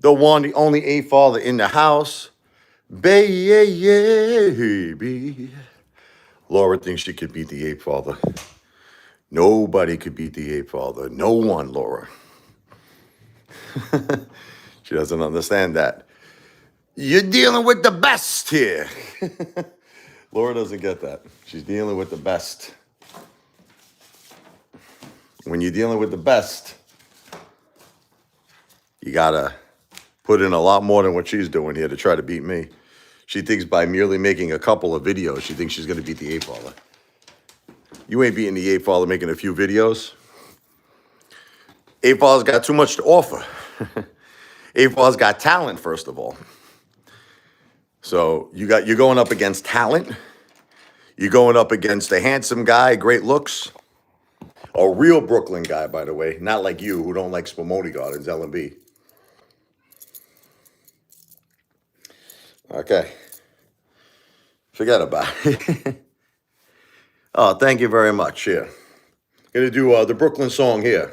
The one, the only Apefather in the house. Baby. Laura thinks she could beat the Apefather. Nobody could beat the Apefather. No one, Laura. She doesn't understand that. You're dealing with the best here. Laura doesn't get that. She's dealing with the best. When you're dealing with the best, you gotta put in a lot more than what she's doing here to try to beat me. She thinks by merely making a couple of videos, she thinks she's gonna beat the Apefather. You ain't beating the Apefather making a few videos. Apefather's got too much to offer. Apefather's got talent, first of all. So you're going up against talent. You're going up against a handsome guy, great looks. A real Brooklyn guy, by the way. Not like you, who don't like Spumoni Gardens, L&B. Okay. Forget about it. Oh, thank you very much. Here. Gonna do the Brooklyn song here.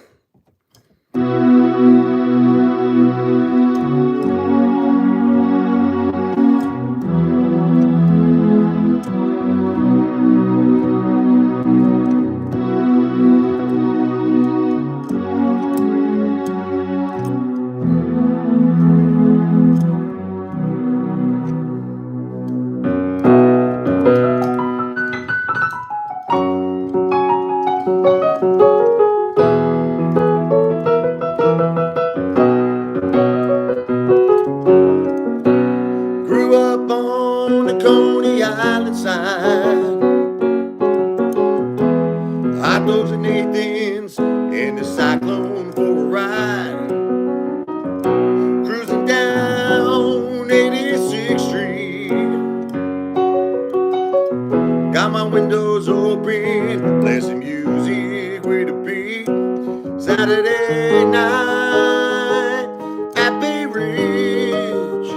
Grew up on the Coney Island side. Hot dogs and Nathan's in the Cyclone for a ride. Cruising down 86th Street. Got my windows open, play some music with a beat. Saturday night at Bay Ridge.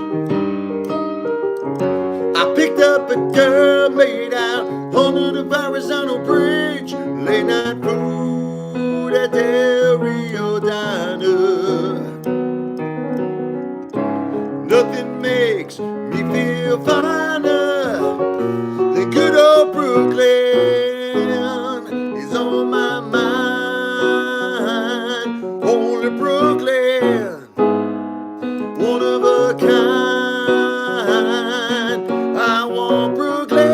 I picked up a girl made out under the Verrazano Bridge. Late night food at Del Rio Diner. Nothing makes me feel finer than good old Brooklyn is on my mind. Only Brooklyn, one of a kind. I want Brooklyn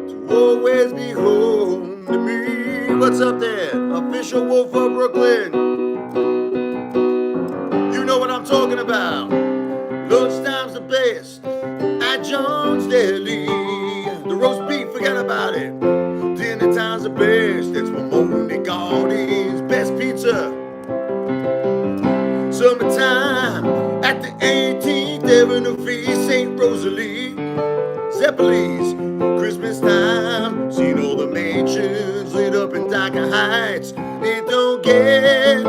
to always be home to me. What's up there? Official Wolf of Brooklyn. You know what I'm talking about. Lunchtime's the best at John's Deli. The roast beef, forget about it. Dinner time's the best. It's Mamoni Gardens' best pizza. Summertime at the 18th Avenue Feast, St. Rosalie. Zeppeli's, Christmas time. Seen all the mansions lit up in Docker Heights. It don't get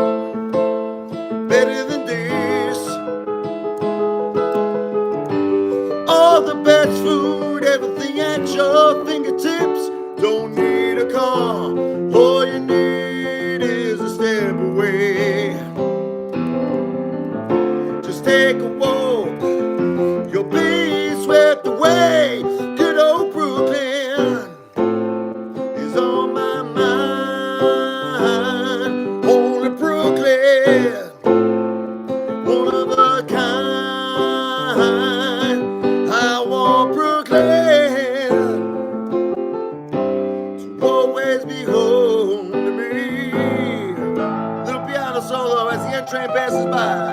better than this. All the best food, everything at your fingertips. Don't need a car, all you need is a step away. Just take a walk, you'll be swept away. Good old Brooklyn is on my mind. Only Brooklyn, one of a kind. I want Brooklyn to always be home to me. Little piano solo as the N train passes by.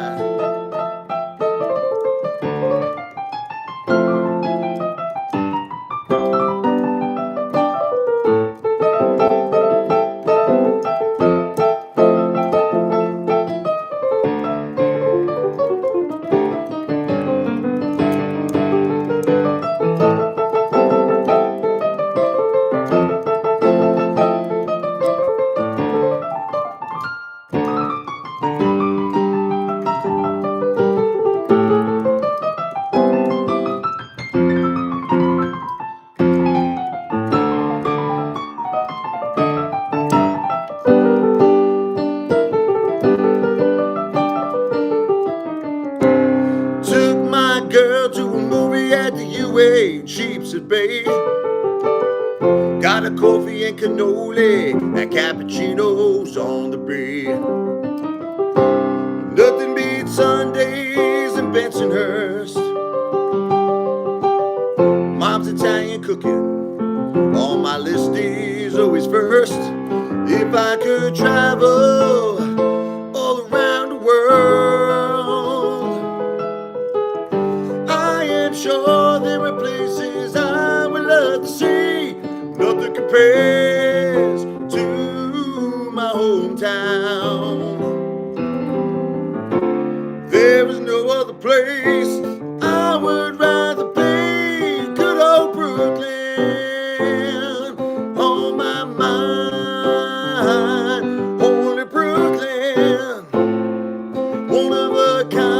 Broadway and Sheepshead Bay. Got a coffee and cannoli and cappuccinos on the bay. Nothing beats Sundays in Bensonhurst. Mom's Italian cooking, on my list is always first. If I could travel all around the world, I am sure there are places I would love to see. Nothing compares to my hometown. There is no other place I would rather be. Good old Brooklyn on my mind. Holy Brooklyn, one of a kind.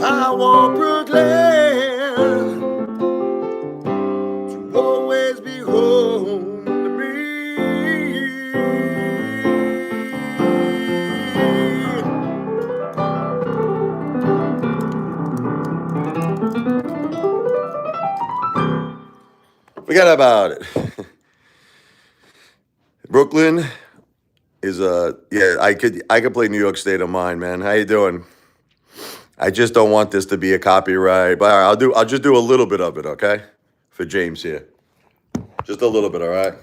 I want Brooklyn to always be home to me. Forget about it. Brooklyn is yeah, I could play New York State of Mind, man. How you doing? I just don't want this to be a copyright, but all right, I'll just do a little bit of it, okay? For James here. Just a little bit, all right?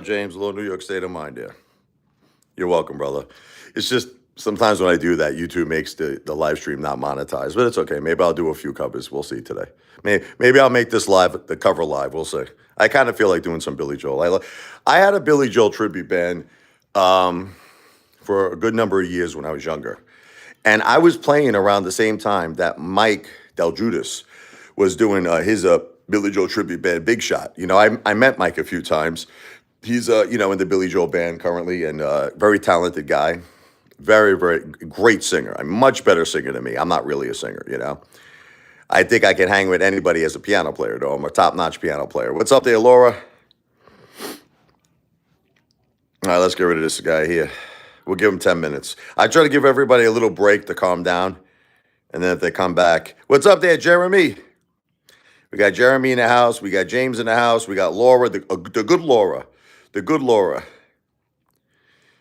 James, a little New York State of Mind here. You're welcome, brother. It's just sometimes when I do that, YouTube makes the live stream not monetized, but it's okay. Maybe I'll do a few covers. We'll see today. Maybe I'll make this live, the cover live. We'll see. I kind of feel like doing some Billy Joel. I had a Billy Joel tribute band for a good number of years when I was younger. And I was playing around the same time that Mike Del Judas was doing his Billy Joel tribute band, Big Shot. You know, I met Mike a few times. He's, in the Billy Joel band currently, and very talented guy. Very, very great singer. A much better singer than me. I'm not really a singer, you know. I think I can hang with anybody as a piano player, though. I'm a top-notch piano player. What's up there, Laura? All right, let's get rid of this guy here. We'll give him 10 minutes. I try to give everybody a little break to calm down, and then if they come back. What's up there, Jeremy? We got Jeremy in the house. We got James in the house. We got Laura, the good Laura. The good Laura.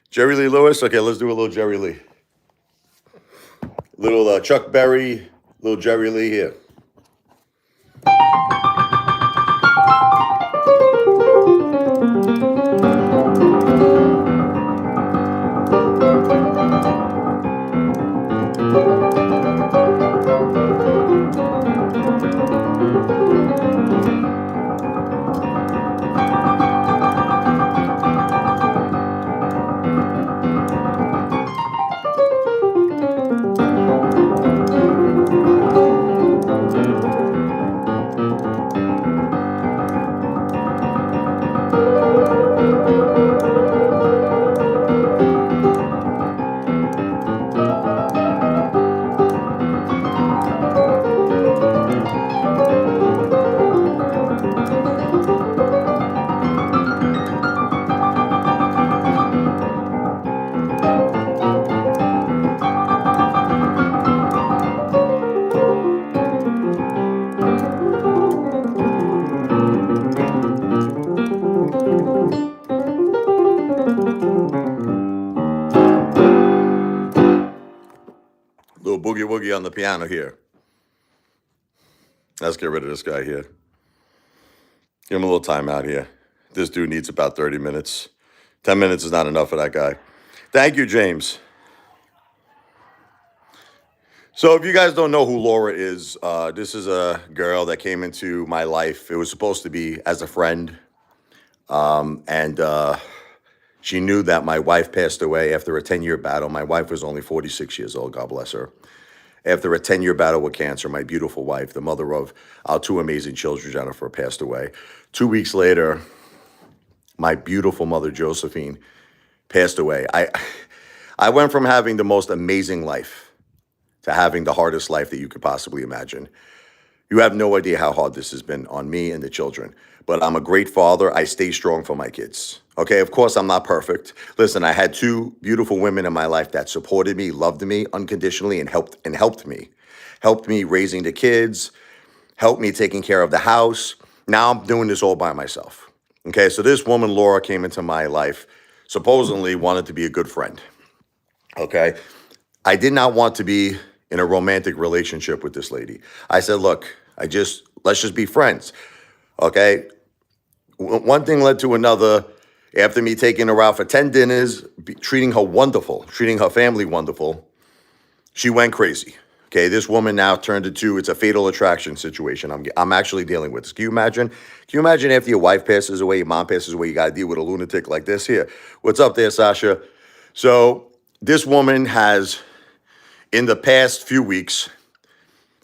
Jerry Lee Lewis? Okay, let's do a little Jerry Lee. Little Chuck Berry, little Jerry Lee here. boogie woogie on the piano here. Let's get rid of this guy here. Give him a little time out here. This dude needs about 30 minutes. 10 minutes is not enough for that guy. Thank you, James. So if you guys don't know who Laura is, this is a girl that came into my life. It was supposed to be as a friend. And she knew that my wife passed away after a 10-year battle. My wife was only 46 years old, God bless her. After a 10-year battle with cancer, my beautiful wife, the mother of our two amazing children, Jennifer, passed away. 2 weeks later, my beautiful mother, Josephine, passed away. I went from having the most amazing life to having the hardest life that you could possibly imagine. You have no idea how hard this has been on me and the children. But I'm a great father. I stay strong for my kids. Okay, of course, I'm not perfect. Listen, I had two beautiful women in my life that supported me, loved me unconditionally, and helped me. Helped me raising the kids, helped me taking care of the house. Now I'm doing this all by myself. Okay, so this woman, Laura, came into my life, supposedly wanted to be a good friend. Okay, I did not want to be in a romantic relationship with this lady. I said, look, let's just be friends. Okay. One thing led to another. After me taking her out for 10 dinners, treating her wonderful, treating her family wonderful, she went crazy. Okay. This woman now turned into, it's a fatal attraction situation I'm actually dealing with this. Can you imagine? Can you imagine after your wife passes away, your mom passes away, you got to deal with a lunatic like this here? What's up there, Sasha? So this woman has, in the past few weeks,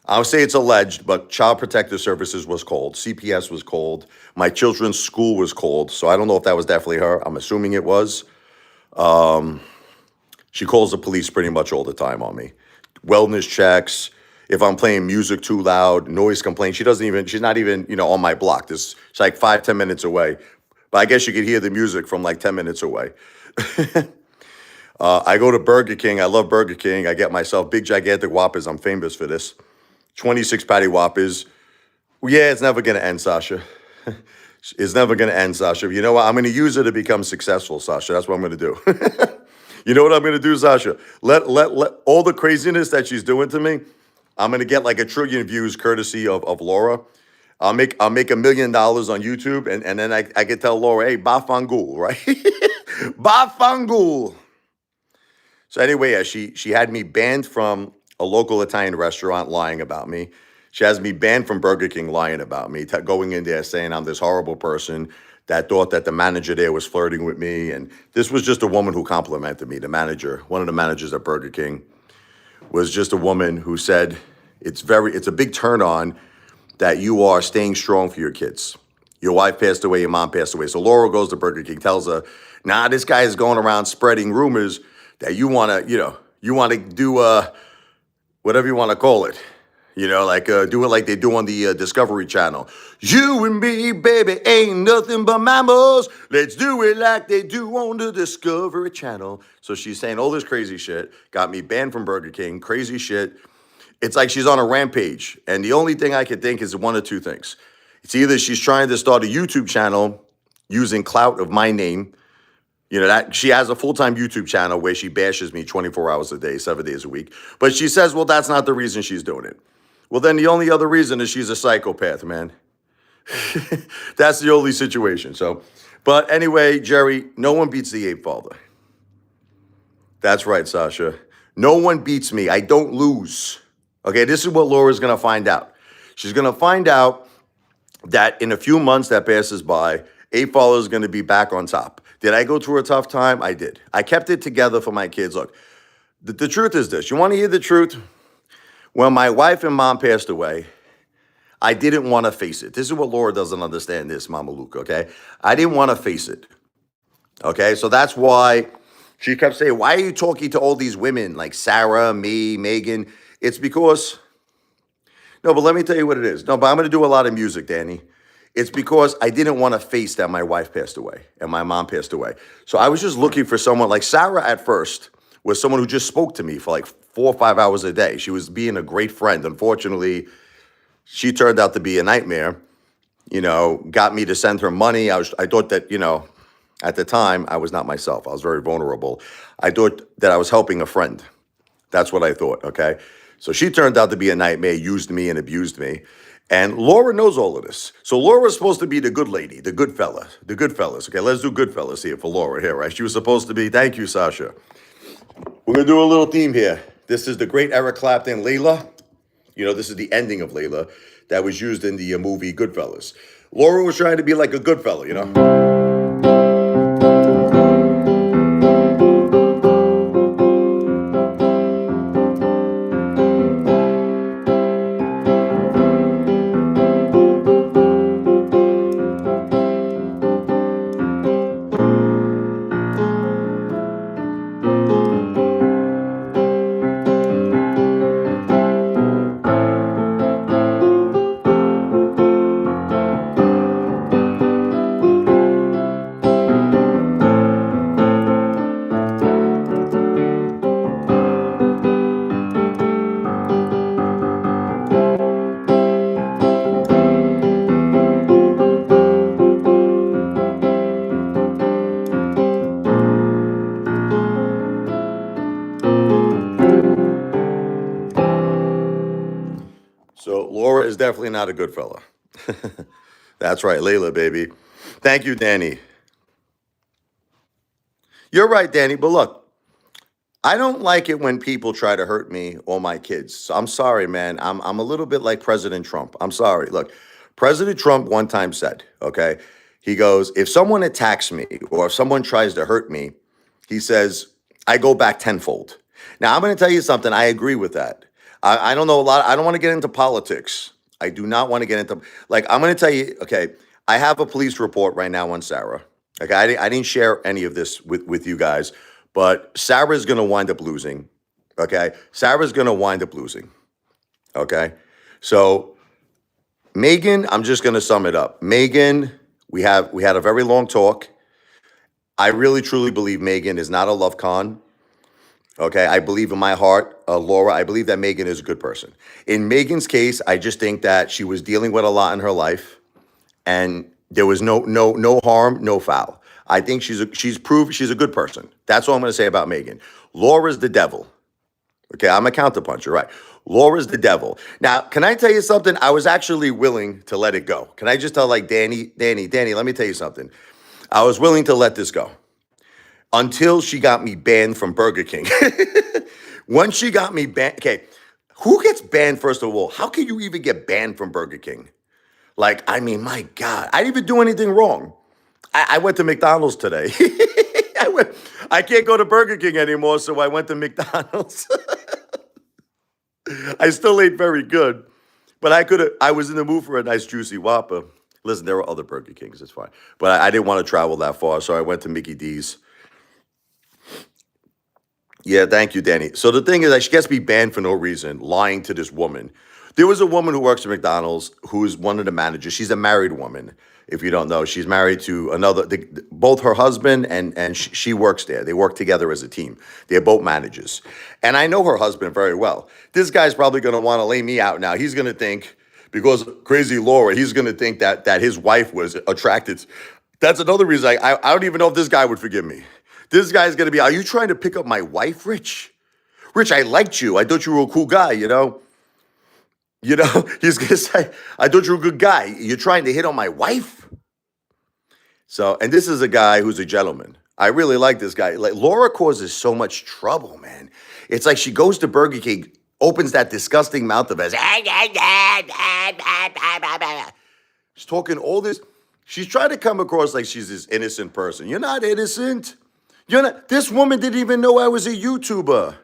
I'll say it's alleged, but Child Protective Services was called. CPS was called. My children's school was called. So I don't know if that was definitely her. I'm assuming it was. She calls the police pretty much all the time on me. Wellness checks. If I'm playing music too loud, noise complaints. She's not even, on my block. She's like 5-10 minutes away. But I guess you could hear the music from like 10 minutes away. I go to Burger King. I love Burger King. I get myself big, gigantic Whoppers. I'm famous for this. 26 patty Whoppers. Yeah, it's never going to end, Sasha. It's never going to end, Sasha. You know what? I'm going to use it to become successful, Sasha. That's what I'm going to do. You know what I'm going to do, Sasha? Let all the craziness that she's doing to me, I'm going to get like 1 trillion views courtesy of Laura. I'll make $1 million on YouTube, and then I can tell Laura, hey, Bafangul, right? Bafangul. So anyway, yeah, she had me banned from a local Italian restaurant lying about me. She has me banned from Burger King lying about me, going in there saying I'm this horrible person that thought that the manager there was flirting with me. And this was just a woman who complimented me. The manager, one of the managers at Burger King, was just a woman who said it's a big turn on that you are staying strong for your kids. Your wife passed away, your mom passed away. So Laura goes to Burger King, tells her, nah, this guy is going around spreading rumors that you want to do whatever you want to call it. Do it like they do on the Discovery Channel. You and me, baby, ain't nothing but mammals. Let's do it like they do on the Discovery Channel. So she's saying all this crazy shit, got me banned from Burger King, crazy shit. It's like she's on a rampage. And the only thing I can think is one of two things. It's either she's trying to start a YouTube channel using clout of my name. That she has a full-time YouTube channel where she bashes me 24 hours a day, 7 days a week. But she says, well, that's not the reason she's doing it. Well, then the only other reason is she's a psychopath, man. That's the only situation. So, but anyway, Jerry, no one beats the Apefather. That's right, Sasha. No one beats me. I don't lose. Okay, this is what Laura's going to find out. She's going to find out that in a few months that passes by, Apefather is going to be back on top. Did I go through a tough time? I did. I kept it together for my kids. Look, the truth is this. You want to hear the truth? When my wife and mom passed away, I didn't want to face it. This is what Laura doesn't understand this, Mama Luke, okay? I didn't want to face it, okay? So that's why she kept saying, why are you talking to all these women like Sarah, me, Megan? It's because, no, but let me tell you what it is. No, but I'm going to do a lot of music, Danny. It's because I didn't want to face that my wife passed away and my mom passed away. So I was just looking for someone like Sarah at first was someone who just spoke to me for like 4 or 5 hours a day. She was being a great friend. Unfortunately, she turned out to be a nightmare, got me to send her money. I thought that, at the time I was not myself. I was very vulnerable. I thought that I was helping a friend. That's what I thought. Okay. So she turned out to be a nightmare, used me and abused me. And Laura knows all of this. So Laura's supposed to be the good lady, the good fella, the good fellas. Okay, let's do good fellas here for Laura here, right? She was supposed to be, thank you, Sasha. We're going to do a little theme here. This is the great Eric Clapton, Layla. You know, this is the ending of Layla that was used in the movie Goodfellas. Laura was trying to be like a good fella, you know? So Laura is definitely not a good fella. That's right, Layla, baby. Thank you, Danny. You're right, Danny, but look, I don't like it when people try to hurt me or my kids. So I'm sorry, man. I'm a little bit like President Trump. I'm sorry. Look, President Trump one time said, okay, he goes, if someone attacks me or if someone tries to hurt me, he says, I go back tenfold. Now, I'm going to tell you something. I agree with that. I don't know a lot. I don't want to get into politics. I do not want to get into, like, I'm going to tell you, okay, I have a police report right now on Sarah. Okay, I didn't share any of this with you guys, but Sarah's going to wind up losing. Okay, Sarah's going to wind up losing. Okay, so Megan, I'm just going to sum it up. Megan, we had a very long talk. I really truly believe Megan is not a love con. Okay, I believe in my heart, Laura, I believe that Megan is a good person. In Megan's case, I just think that she was dealing with a lot in her life, and there was no harm, no foul. I think she's proved she's a good person. That's all I'm going to say about Megan. Laura's the devil. Okay, I'm a counterpuncher, right? Laura's the devil. Now, can I tell you something? I was actually willing to let it go. Can I just tell, like, Danny, let me tell you something. I was willing to let this go until she got me banned from Burger King. Once she got me banned, okay, who gets banned, first of all? How can you even get banned from Burger King? Like, I mean, my God, I didn't even do anything wrong. I went to McDonald's today. I can't go to Burger King anymore, so I went to McDonald's. I still ate very good, but I was in the mood for a nice juicy Whopper. Listen, there were other Burger Kings, it's fine. But I didn't want to travel that far, so I went to Mickey D's. Yeah, thank you, Danny. So the thing is, she gets me banned for no reason, lying to this woman. There was a woman who works at McDonald's who is one of the managers. She's a married woman, if you don't know. She's married to another, both her husband and she works there. They work together as a team. They're both managers. And I know her husband very well. This guy's probably going to want to lay me out now. He's going to think, because crazy Laura, he's going to think that his wife was attracted. That's another reason I don't even know if this guy would forgive me. This guy's going to be, are you trying to pick up my wife, Rich? Rich, I liked you. I thought you were a cool guy, you know? You know, he's going to say, I thought you were a good guy. You're trying to hit on my wife? So, and this is a guy who's a gentleman. I really like this guy. Like, Laura causes so much trouble, man. It's like she goes to Burger King, opens that disgusting mouth of hers. She's talking all this. She's trying to come across like she's this innocent person. You're not innocent. You're not. This woman didn't even know I was a YouTuber.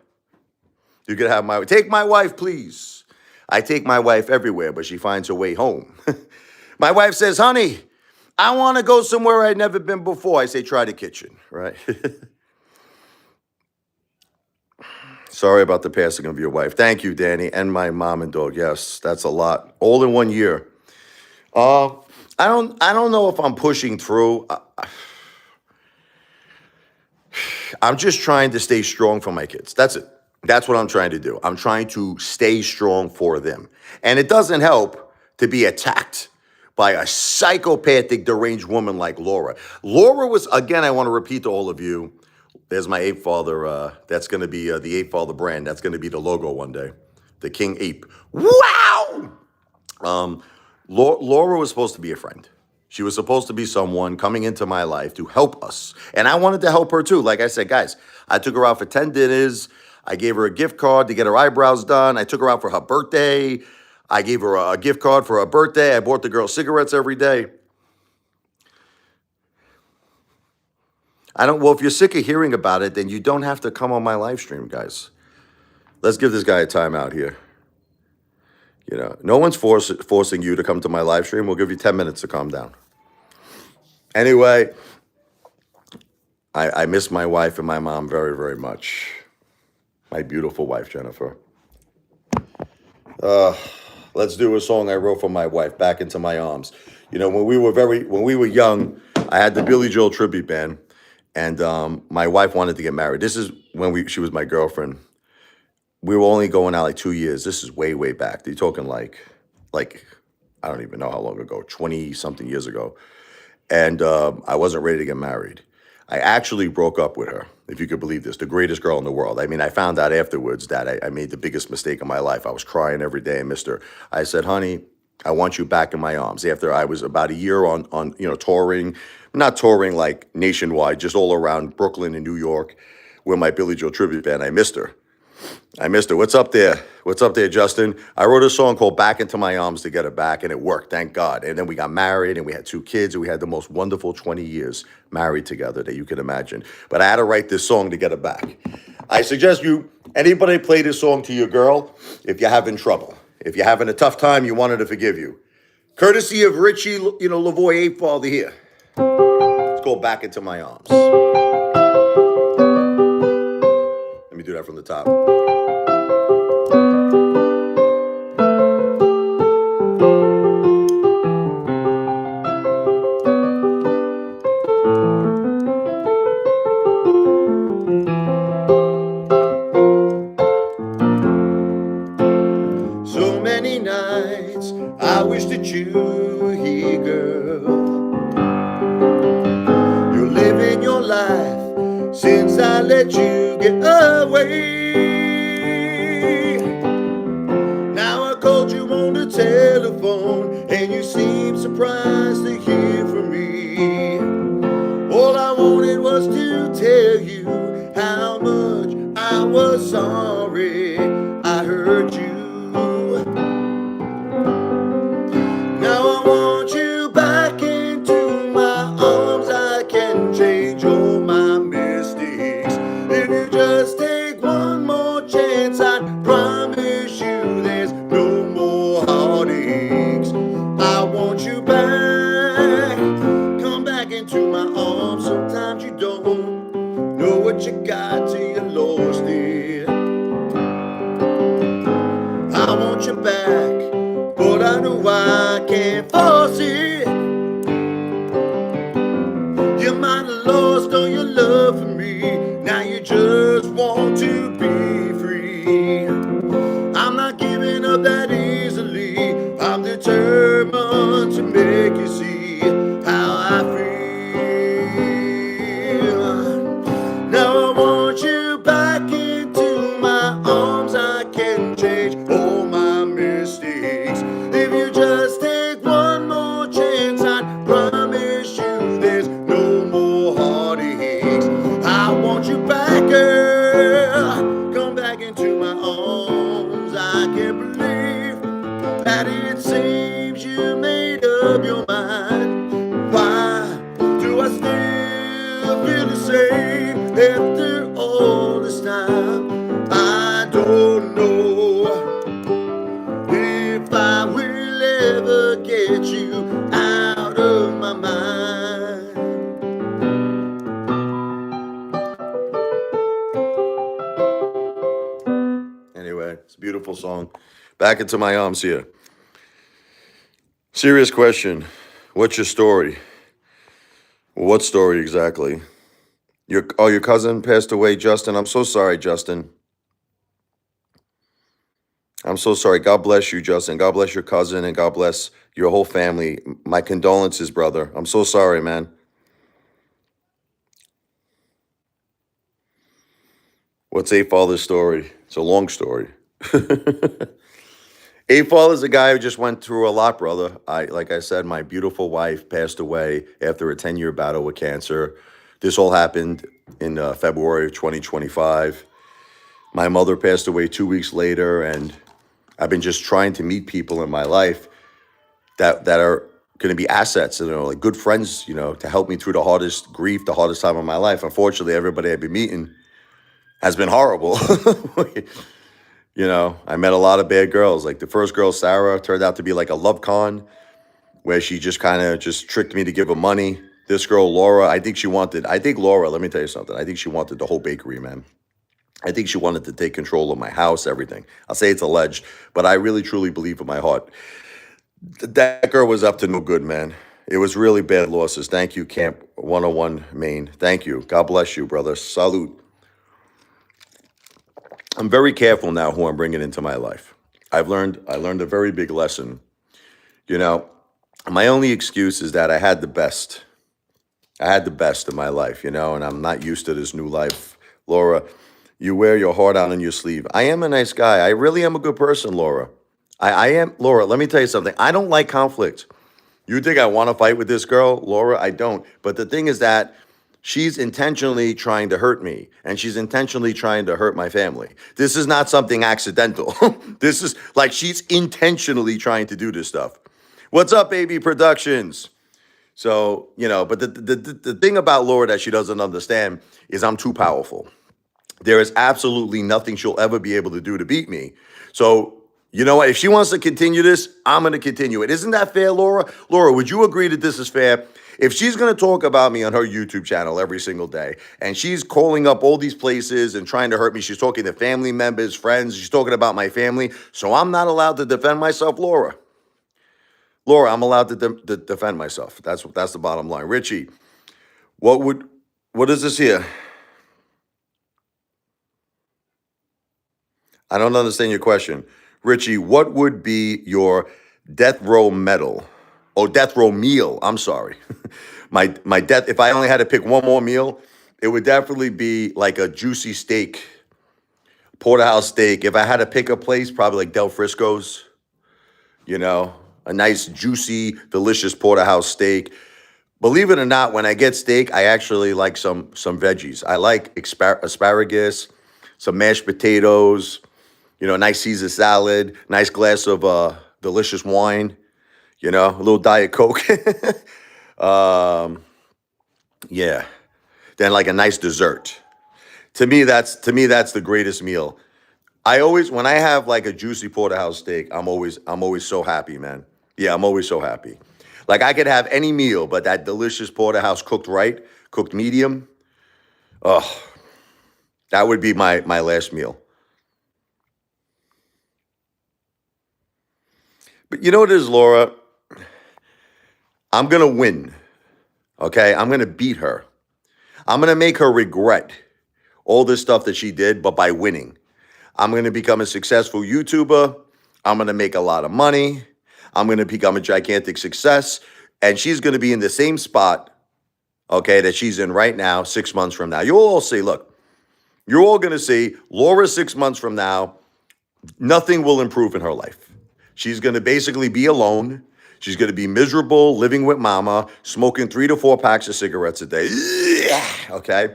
You could have take my wife, please. I take my wife everywhere, but she finds her way home. My wife says, honey, I want to go somewhere I'd never been before. I say, try the kitchen, right? Sorry about the passing of your wife. Thank you, Danny, and my mom and dog. Yes, that's a lot. All in 1 year. I don't know if I'm pushing through. I'm just trying to stay strong for my kids. That's it. That's what I'm trying to do. I'm trying to stay strong for them. And it doesn't help to be attacked by a psychopathic, deranged woman like Laura. Laura was, again, I want to repeat to all of you, there's my Apefather. That's going to be the Apefather brand. That's going to be the logo one day. the King Ape. Wow! Laura was supposed to be a friend. She was supposed to be someone coming into my life to help us. And I wanted to help her too. Like I said, guys, I took her out for 10 dinners. I gave her a gift card to get her eyebrows done. I took her out for her birthday. I gave her a gift card for her birthday. I bought the girl cigarettes every day. Well, if you're sick of hearing about it, then you don't have to come on my live stream, guys. Let's give this guy a timeout here. You know, no one's forcing you to come to my live stream. We'll give you 10 minutes to calm down. Anyway, I miss my wife and my mom very, very much. My beautiful wife, Jennifer. Let's do a song I wrote for my wife, Back Into My Arms. You know, when we were young, I had the Billy Joel tribute band, and my wife wanted to get married. This is when she was my girlfriend. We were only going out like 2 years. This is way, way back. They're talking like I don't even know how long ago, 20-something years ago. And I wasn't ready to get married. I actually broke up with her, if you could believe this, the greatest girl in the world. I mean, I found out afterwards that I made the biggest mistake of my life. I was crying every day. I missed her. I said, honey, I want you back in my arms. After I was about a year on touring, not touring like nationwide, just all around Brooklyn and New York, with my Billy Joel tribute band. I missed her. What's up there? What's up there, Justin? I wrote a song called Back Into My Arms to get her back, and it worked, thank God. And then we got married, and we had 2 kids, and we had the most wonderful 20 years married together that you can imagine. But I had to write this song to get her back. I suggest anybody play this song to your girl if you're having trouble. If you're having a tough time, you want her to forgive you. Courtesy of Richie, Lavoie Apefather here. It's called Back Into My Arms. Let me do that from the top. So many nights I wish that you were here, girl. You're living your life since I let you get away. Now I called you on the telephone and you seem surprised to hear from me. All I wanted was to tell you how much I was sorry I hurt you. Now I want you back into my arms. I can change all my mistakes. If you just take one more chance, I promise you there's no more heartaches. I want you back. Come back into my arms. Sometimes you don't know what you got till you lost it. I want you back, but I know I can't force it. You might have lost all your love for me. Now you just want to be free. I'm not giving up that easily. I'm determined to make you see how I feel. Now I want you back into my arms. I can change all my mistakes. If you just take one more chance, I promise you there's no more heartaches. I want you back, girl. Come back into my arms. I can't believe that it seems you made up your mind. Why do I still feel the same after all this time? I don't know if I will ever get you out of my mind. Anyway, it's a beautiful song. Back Into My Arms here. Serious question. What's your story? What story exactly? Your cousin passed away, Justin. I'm so sorry, Justin. I'm so sorry. God bless you, Justin. God bless your cousin, and God bless your whole family. My condolences, brother. I'm so sorry, man. What's Apefather's story? It's a long story. Apefather is a guy who just went through a lot, brother. Like I said, my beautiful wife passed away after a 10-year battle with cancer. This all happened in February of 2025. My mother passed away 2 weeks later, and I've been just trying to meet people in my life that are going to be assets, like good friends, to help me through the hardest grief, the hardest time of my life. Unfortunately, everybody I've been meeting has been horrible. I met a lot of bad girls. Like the first girl, Sarah, turned out to be like a love con where she just kind of just tricked me to give her money. This girl, Laura, I think Laura, let me tell you something. I think she wanted the whole bakery, man. I think she wanted to take control of my house, everything. I'll say it's alleged, but I really, truly believe in my heart. That girl was up to no good, man. It was really bad losses. Thank you, Camp 101 Maine. Thank you. God bless you, brother. Salute. I'm very careful now who I'm bringing into my life. I learned a very big lesson. My only excuse is that I had the best. I had the best in my life, and I'm not used to this new life. Laura, you wear your heart out on your sleeve. I am a nice guy. I really am a good person, Laura. I am. Laura, let me tell you something. I don't like conflict. You think I want to fight with this girl? Laura, I don't. But the thing is that she's intentionally trying to hurt me, and she's intentionally trying to hurt my family. This is not something accidental. This is like she's intentionally trying to do this stuff. What's up, baby productions? So, but the thing about Laura that she doesn't understand is I'm too powerful. There is absolutely nothing she'll ever be able to do to beat me. So, you know what? If she wants to continue this, I'm going to continue it. Isn't that fair, Laura? Laura, would you agree that this is fair? If she's going to talk about me on her YouTube channel every single day, and she's calling up all these places and trying to hurt me, she's talking to family members, friends, she's talking about my family, so I'm not allowed to defend myself, Laura. Laura, I'm allowed to defend myself. That's the bottom line. Richie, what is this here? I don't understand your question. Richie, what would be your death row medal? Oh, death row meal. I'm sorry. my death, if I only had to pick one more meal, it would definitely be like a juicy steak, porterhouse steak. If I had to pick a place, probably like Del Frisco's, a nice, juicy, delicious porterhouse steak. Believe it or not, when I get steak, I actually like some veggies. I like asparagus, some mashed potatoes, nice Caesar salad, nice glass of delicious wine, a little Diet Coke. Yeah. Then like a nice dessert. To me, that's the greatest meal. When I have like a juicy porterhouse steak, I'm always so happy, man. Yeah, I'm always so happy. Like I could have any meal, but that delicious porterhouse cooked right, cooked medium, oh, that would be my last meal. But you know what it is, Laura? I'm going to win, okay? I'm going to beat her. I'm going to make her regret all this stuff that she did, but by winning. I'm going to become a successful YouTuber. I'm going to make a lot of money. I'm going to become a gigantic success. And she's going to be in the same spot, okay, that she's in right now, 6 months from now. You'll all see, look, you're all going to see Laura 6 months from now, nothing will improve in her life. She's going to basically be alone. She's going to be miserable, living with mama, smoking 3 to 4 packs of cigarettes a day. Okay?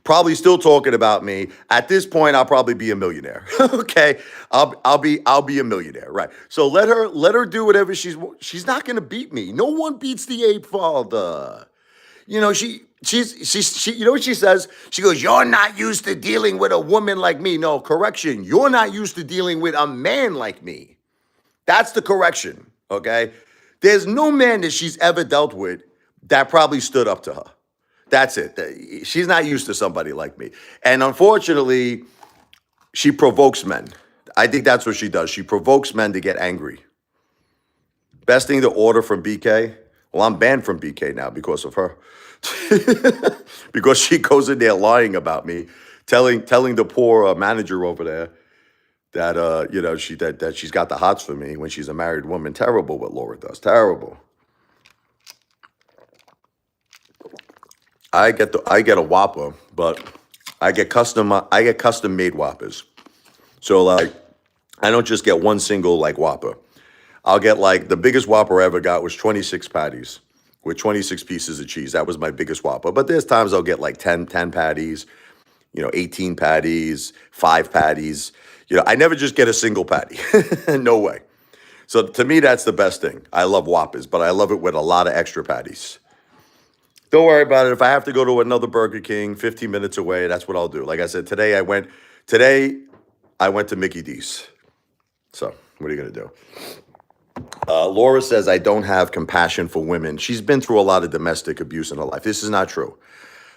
Probably still talking about me. At this point, I'll probably be a millionaire. Okay? I'll be a millionaire, right? So let her do whatever she's not going to beat me. No one beats the Apefather. She you know what she says? She goes, "You're not used to dealing with a woman like me." No, correction. You're not used to dealing with a man like me. That's the correction, okay? There's no man that she's ever dealt with that probably stood up to her. That's it. She's not used to somebody like me. And unfortunately, she provokes men. I think that's what she does. She provokes men to get angry. Best thing to order from BK? Well, I'm banned from BK now because of her. Because she goes in there lying about me, telling the poor manager over there that that she's got the hots for me when she's a married woman. Terrible what Laura does. Terrible. I get a Whopper, but I get custom made Whoppers. So like I don't just get one single like Whopper. I'll get like the biggest Whopper I ever got was 26 patties with 26 pieces of cheese. That was my biggest Whopper. But there's times I'll get like 10 patties, 18 patties, 5 patties. I never just get a single patty. No way. So to me, that's the best thing. I love Whoppers, but I love it with a lot of extra patties. Don't worry about it. If I have to go to another Burger King 15 minutes away, that's what I'll do. Like I said, today I went to Mickey D's. So what are you going to do? Laura says, I don't have compassion for women. She's been through a lot of domestic abuse in her life. This is not true.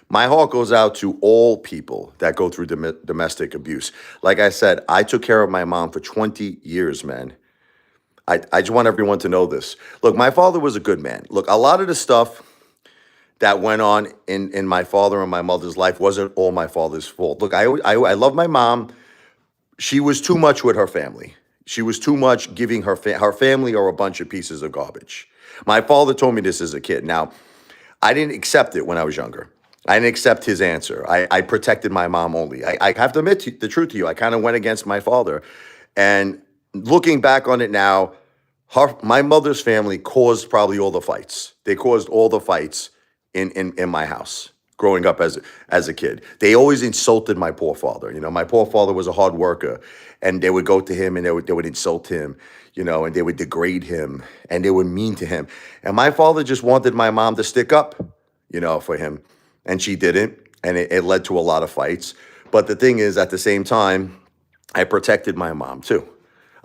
My heart goes out to all people that go through domestic abuse. Like I said, I took care of my mom for 20 years, man. I just want everyone to know this. Look, my father was a good man. Look, a lot of the stuff that went on in my father and my mother's life wasn't all my father's fault. Look, I love my mom. She was too much with her family. She was too much giving her family are a bunch of pieces of garbage. My father told me this as a kid. Now, I didn't accept it when I was younger. I didn't accept his answer. I protected my mom only. I have to admit the truth to you. I kind of went against my father. And looking back on it now, my mother's family caused probably all the fights. They caused all the fights in my house growing up as a kid. They always insulted my poor father. My poor father was a hard worker, and they would go to him and they would insult him, and they would degrade him and they were mean to him. And my father just wanted my mom to stick up, for him. And she didn't. And it led to a lot of fights. But the thing is, at the same time, I protected my mom too.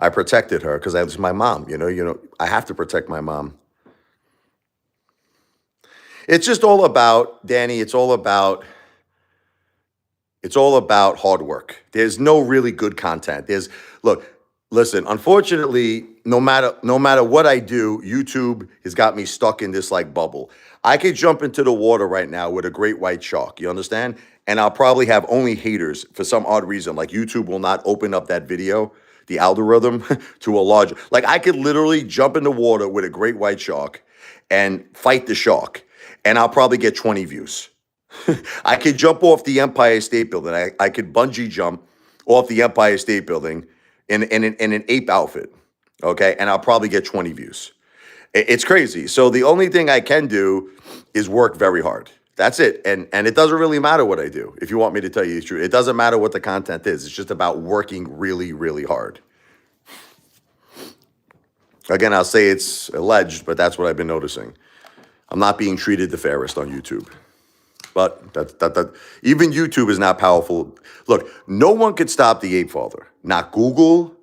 I protected her because I was my mom, I have to protect my mom. It's just all about, Danny, it's all about hard work. There's no really good content. Listen, unfortunately, no matter what I do, YouTube has got me stuck in this like bubble. I could jump into the water right now with a great white shark, you understand? And I'll probably have only haters for some odd reason. Like YouTube will not open up that video, the algorithm, to a larger. Like I could literally jump in the water with a great white shark and fight the shark, and I'll probably get 20 views. I could jump off the Empire State Building. I could bungee jump off the Empire State Building in an ape outfit, okay? And I'll probably get 20 views. It's crazy. So the only thing I can do is work very hard. That's it. And it doesn't really matter what I do, if you want me to tell you the truth. It doesn't matter what the content is. It's just about working really, really hard. Again, I'll say it's alleged, but that's what I've been noticing. I'm not being treated the fairest on YouTube. But that even YouTube is not powerful. Look, no one could stop the Apefather. Not Google,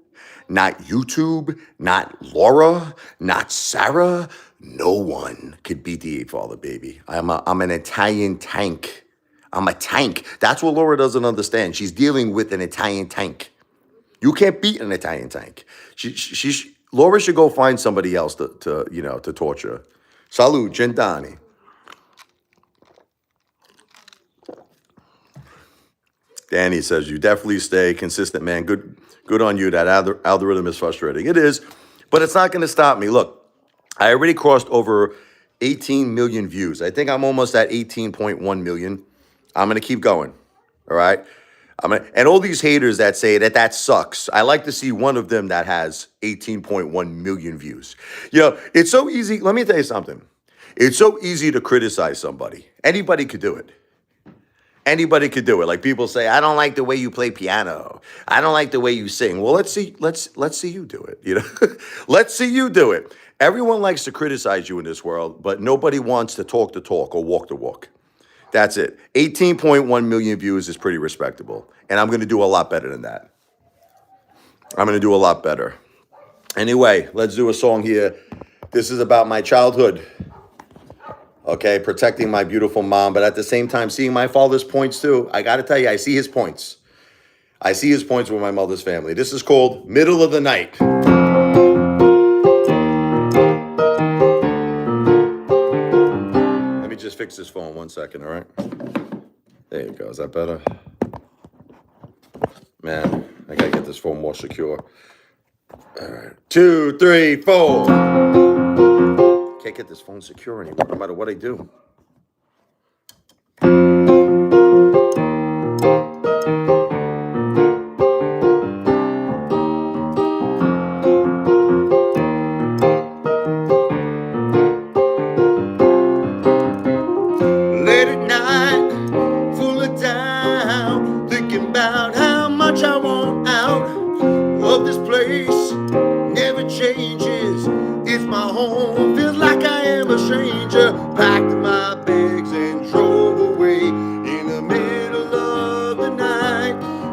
not YouTube, not Laura, not Sarah. No one could beat the Apefather, baby. I'm an Italian tank. I'm a tank. That's what Laura doesn't understand. She's dealing with an Italian tank. You can't beat an Italian tank. Laura should go find somebody else to torture. Salud, Gentani. Danny says, you definitely stay consistent, man. Good on you. That algorithm is frustrating. It is, but it's not going to stop me. Look, I already crossed over 18 million views. I think I'm almost at 18.1 million. I'm going to keep going. All right. And all these haters that say that sucks. I like to see one of them that has 18.1 million views. It's so easy. Let me tell you something. It's so easy to criticize somebody. Anybody could do it. Anybody could do it. Like people say, I don't like the way you play piano. I don't like the way you sing. Well, let's see you do it. Let's see you do it. Everyone likes to criticize you in this world, but nobody wants to talk the talk or walk the walk. That's it. 18.1 million views is pretty respectable. And I'm going to do a lot better than that. I'm going to do a lot better. Anyway, let's do a song here. This is about my childhood. Okay, protecting my beautiful mom, but at the same time, seeing my father's points too. I got to tell you, I see his points. I see his points with my mother's family. This is called Middle of the Night. Let me just fix this phone 1 second, all right? There you go. Is that better? Man, I got to get this phone more secure. All right. 2, 3, 4. Can't get this phone secure anymore, no matter what I do.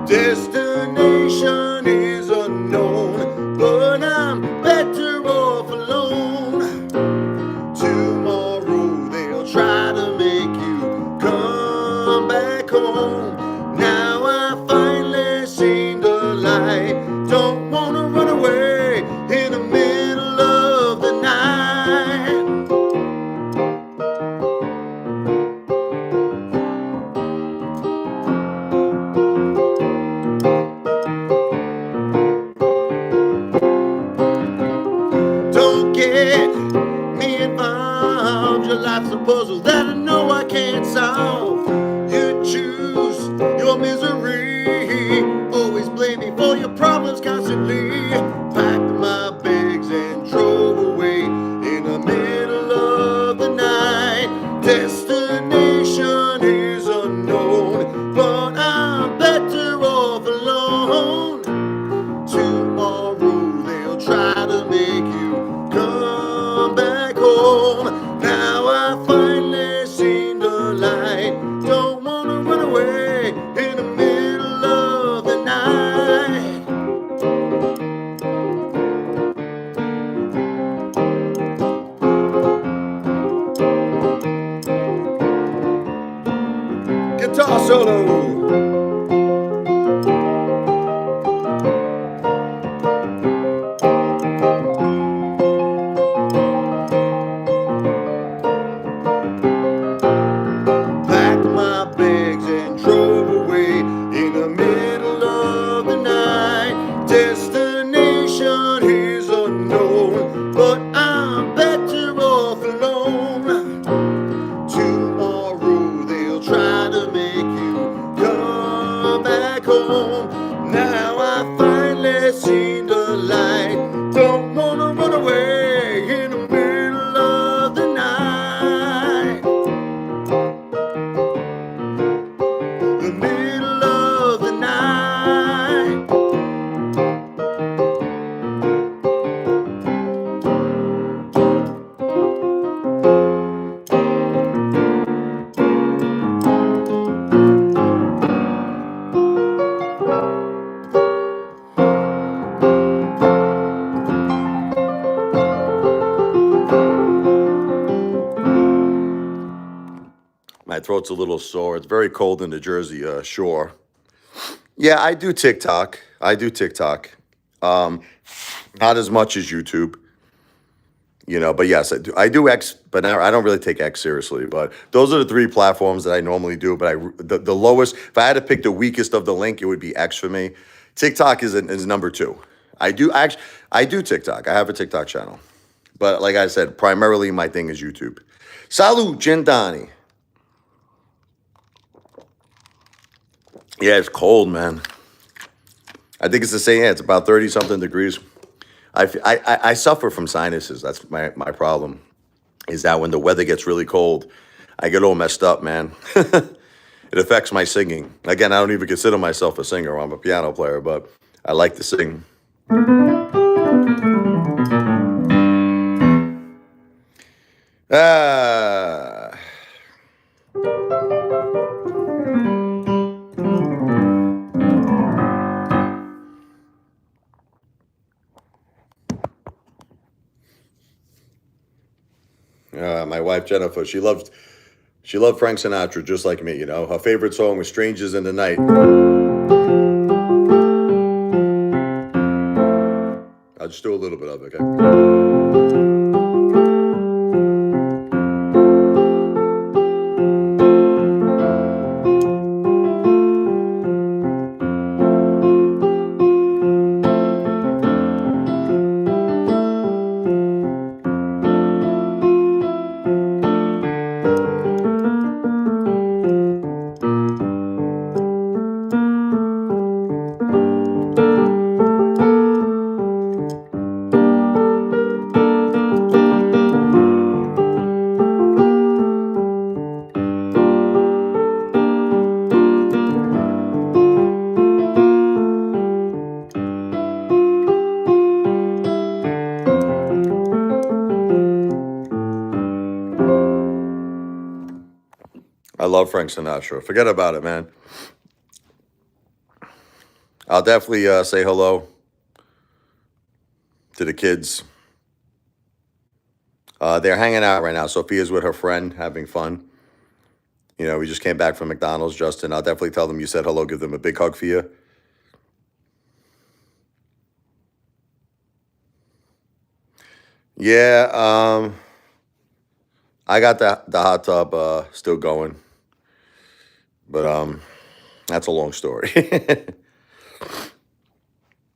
Destination is unknown, but I'm better off alone. Tomorrow they'll try to make you come back home. Now I finally seen the light. Don't wanna run away in the middle of the night. Don't get me involved. Your life's a puzzle that I know I can't solve. You choose your misery. Always blame me for your problems constantly. Packed my bags and drove away in the middle of the night. Destination is unknown, but I'm better off alone. Tomorrow they'll try to make you come back home. Now I finally seen the light. Don't wanna run away in the middle of the night. Guitar solo. Destination is unknown, but I'm better off alone. Tomorrow they'll try to make you come back home. Now I finally seen the light. Don't wanna run away in the middle of the night. The middle of the night. My throat's a little sore. It's very cold in the Jersey shore. Yeah, I do TikTok. I do TikTok. Um, Not as much as YouTube, but yes, I do. I do X, but I don't really take X seriously. But those are the three platforms that I normally do. But the lowest, if I had to pick the weakest of the link, it would be X for me. TikTok is number two. I do TikTok. I have a TikTok channel, but like I said, primarily my thing is YouTube. Salut, Jindani. Yeah, it's cold, man. I think it's the same. Yeah, it's about 30 something degrees. I suffer from sinuses. That's my problem. Is that when the weather gets really cold, I get all messed up, man. It affects my singing. Again, I don't even consider myself a singer. I'm a piano player, but I like to sing. Ah. My wife Jennifer, she loved Frank Sinatra just like me. Her favorite song was "Strangers in the Night." I'll just do a little bit of it, okay? I love Frank Sinatra. Forget about it, man. I'll definitely say hello to the kids. They're hanging out right now. Sophia's with her friend, having fun. We just came back from McDonald's, Justin. I'll definitely tell them you said hello. Give them a big hug for you. Yeah, I got the hot tub still going, but that's a long story.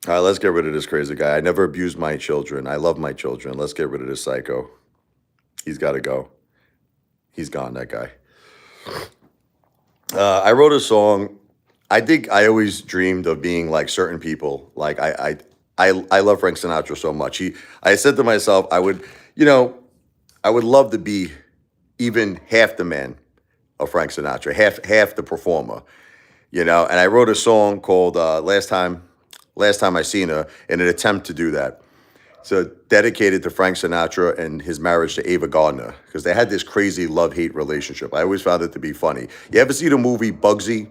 All right, let's get rid of this crazy guy. I never abused my children. I love my children. Let's get rid of this psycho. He's got to go. He's gone, that guy. I wrote a song. I think I always dreamed of being like certain people. Like I love Frank Sinatra so much. I said to myself, you know, I would love to be even half the man of Frank Sinatra, half the performer. And I wrote a song called Last Time I Seen Her in an attempt to do that. So dedicated to Frank Sinatra and his marriage to Ava Gardner because they had this crazy love-hate relationship. I always found it to be funny. You ever see the movie Bugsy?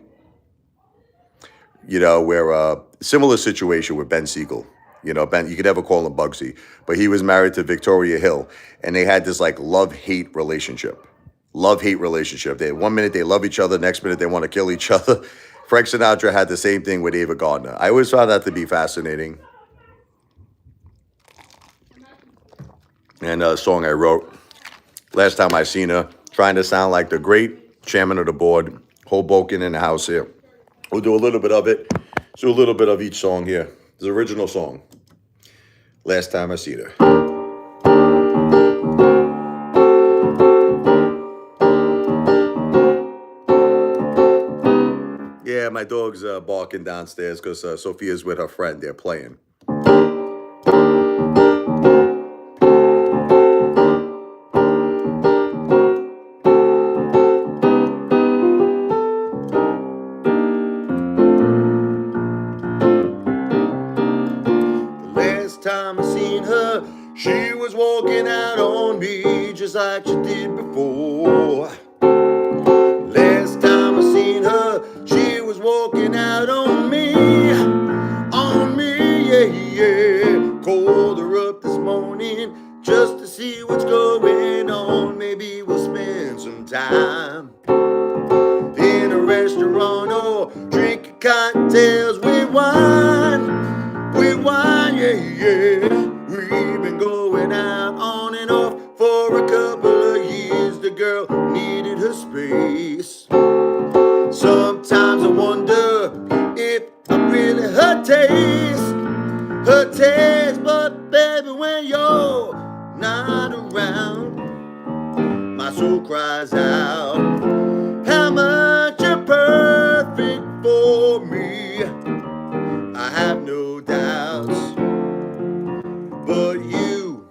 Where similar situation with Ben Siegel. Ben, you could never call him Bugsy, but he was married to Victoria Hill, and they had this like love-hate relationship. Love-hate relationship. One minute they love each other, next minute they want to kill each other. Frank Sinatra had the same thing with Ava Gardner. I always found that to be fascinating. And a song I wrote, Last Time I Seen Her, trying to sound like the great chairman of the board, Hoboken in the house here. We'll do a little bit of it. Do a little bit of each song here. The original song, Last Time I Seen Her. Yeah, my dog's barking downstairs because Sophia's with her friend. They're playing. Time I seen her, she was walking out on me just like she did before. Last time I seen her, she was walking out on me, yeah. Called her up this morning just to see what's going on. Maybe we'll spend some time in a restaurant or drinking cocktails with wine. Yeah. We've been going out on and off for a couple of years. The girl needed her space. Sometimes I wonder if I'm really her taste. But baby, when you're not around, my soul cries out, how much you're perfect for me. I have no doubts, but you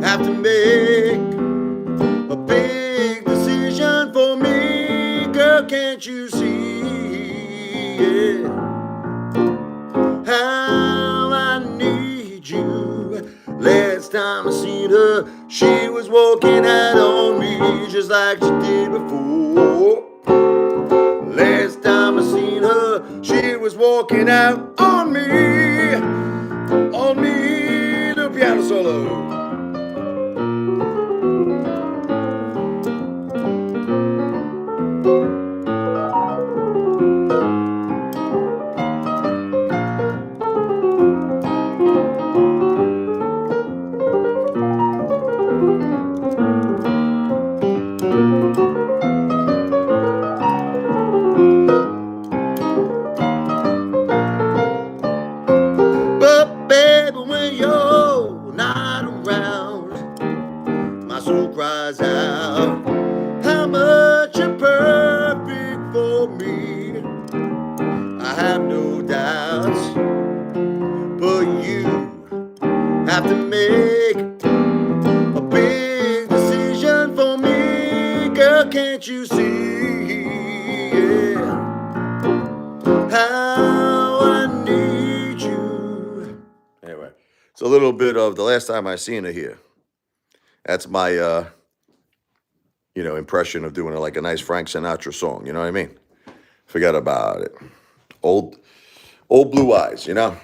have to make a big decision for me. Girl, can't you see how I need you? Last time I seen her, she was walking out on me just like she did before. Last time I seen her, she was walking out on me, the piano solo. Cries out, how much you're perfect for me. I have no doubts, but you have to make a big decision for me. Girl, can't you see how I need you? Anyway, it's a little bit of the last time I seen her here. That's my, impression of doing like a nice Frank Sinatra song. You know what I mean? Forget about it. Old Old Blue Eyes, you know?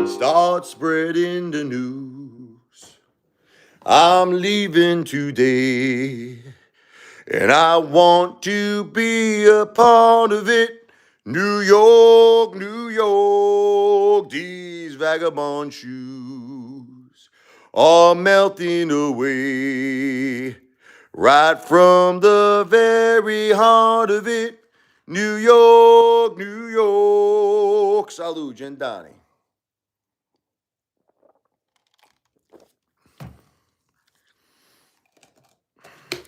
Start spreading the news. I'm leaving today, and I want to be a part of it. New York, New York, these vagabond shoes are melting away. Right from the very heart of it. New York, New York. Salud, Gendani.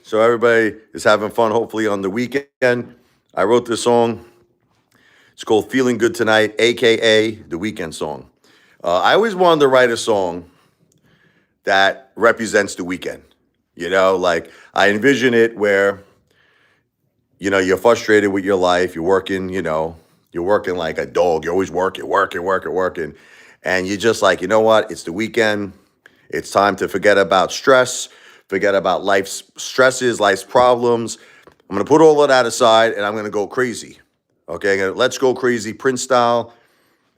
So everybody is having fun, hopefully, on the weekend. I wrote this song. It's called Feeling Good Tonight, a.k.a. the weekend song. I always wanted to write a song that represents the weekend. You know, like I envision it where, you know, you're frustrated with your life. You're working, you know, you're working like a dog. You're always working. And you're just like, you know what? It's the weekend. It's time to forget about stress, forget about life's stresses, life's problems. I'm going to put all of that aside and I'm going to go crazy. Okay, let's go crazy, Prince style,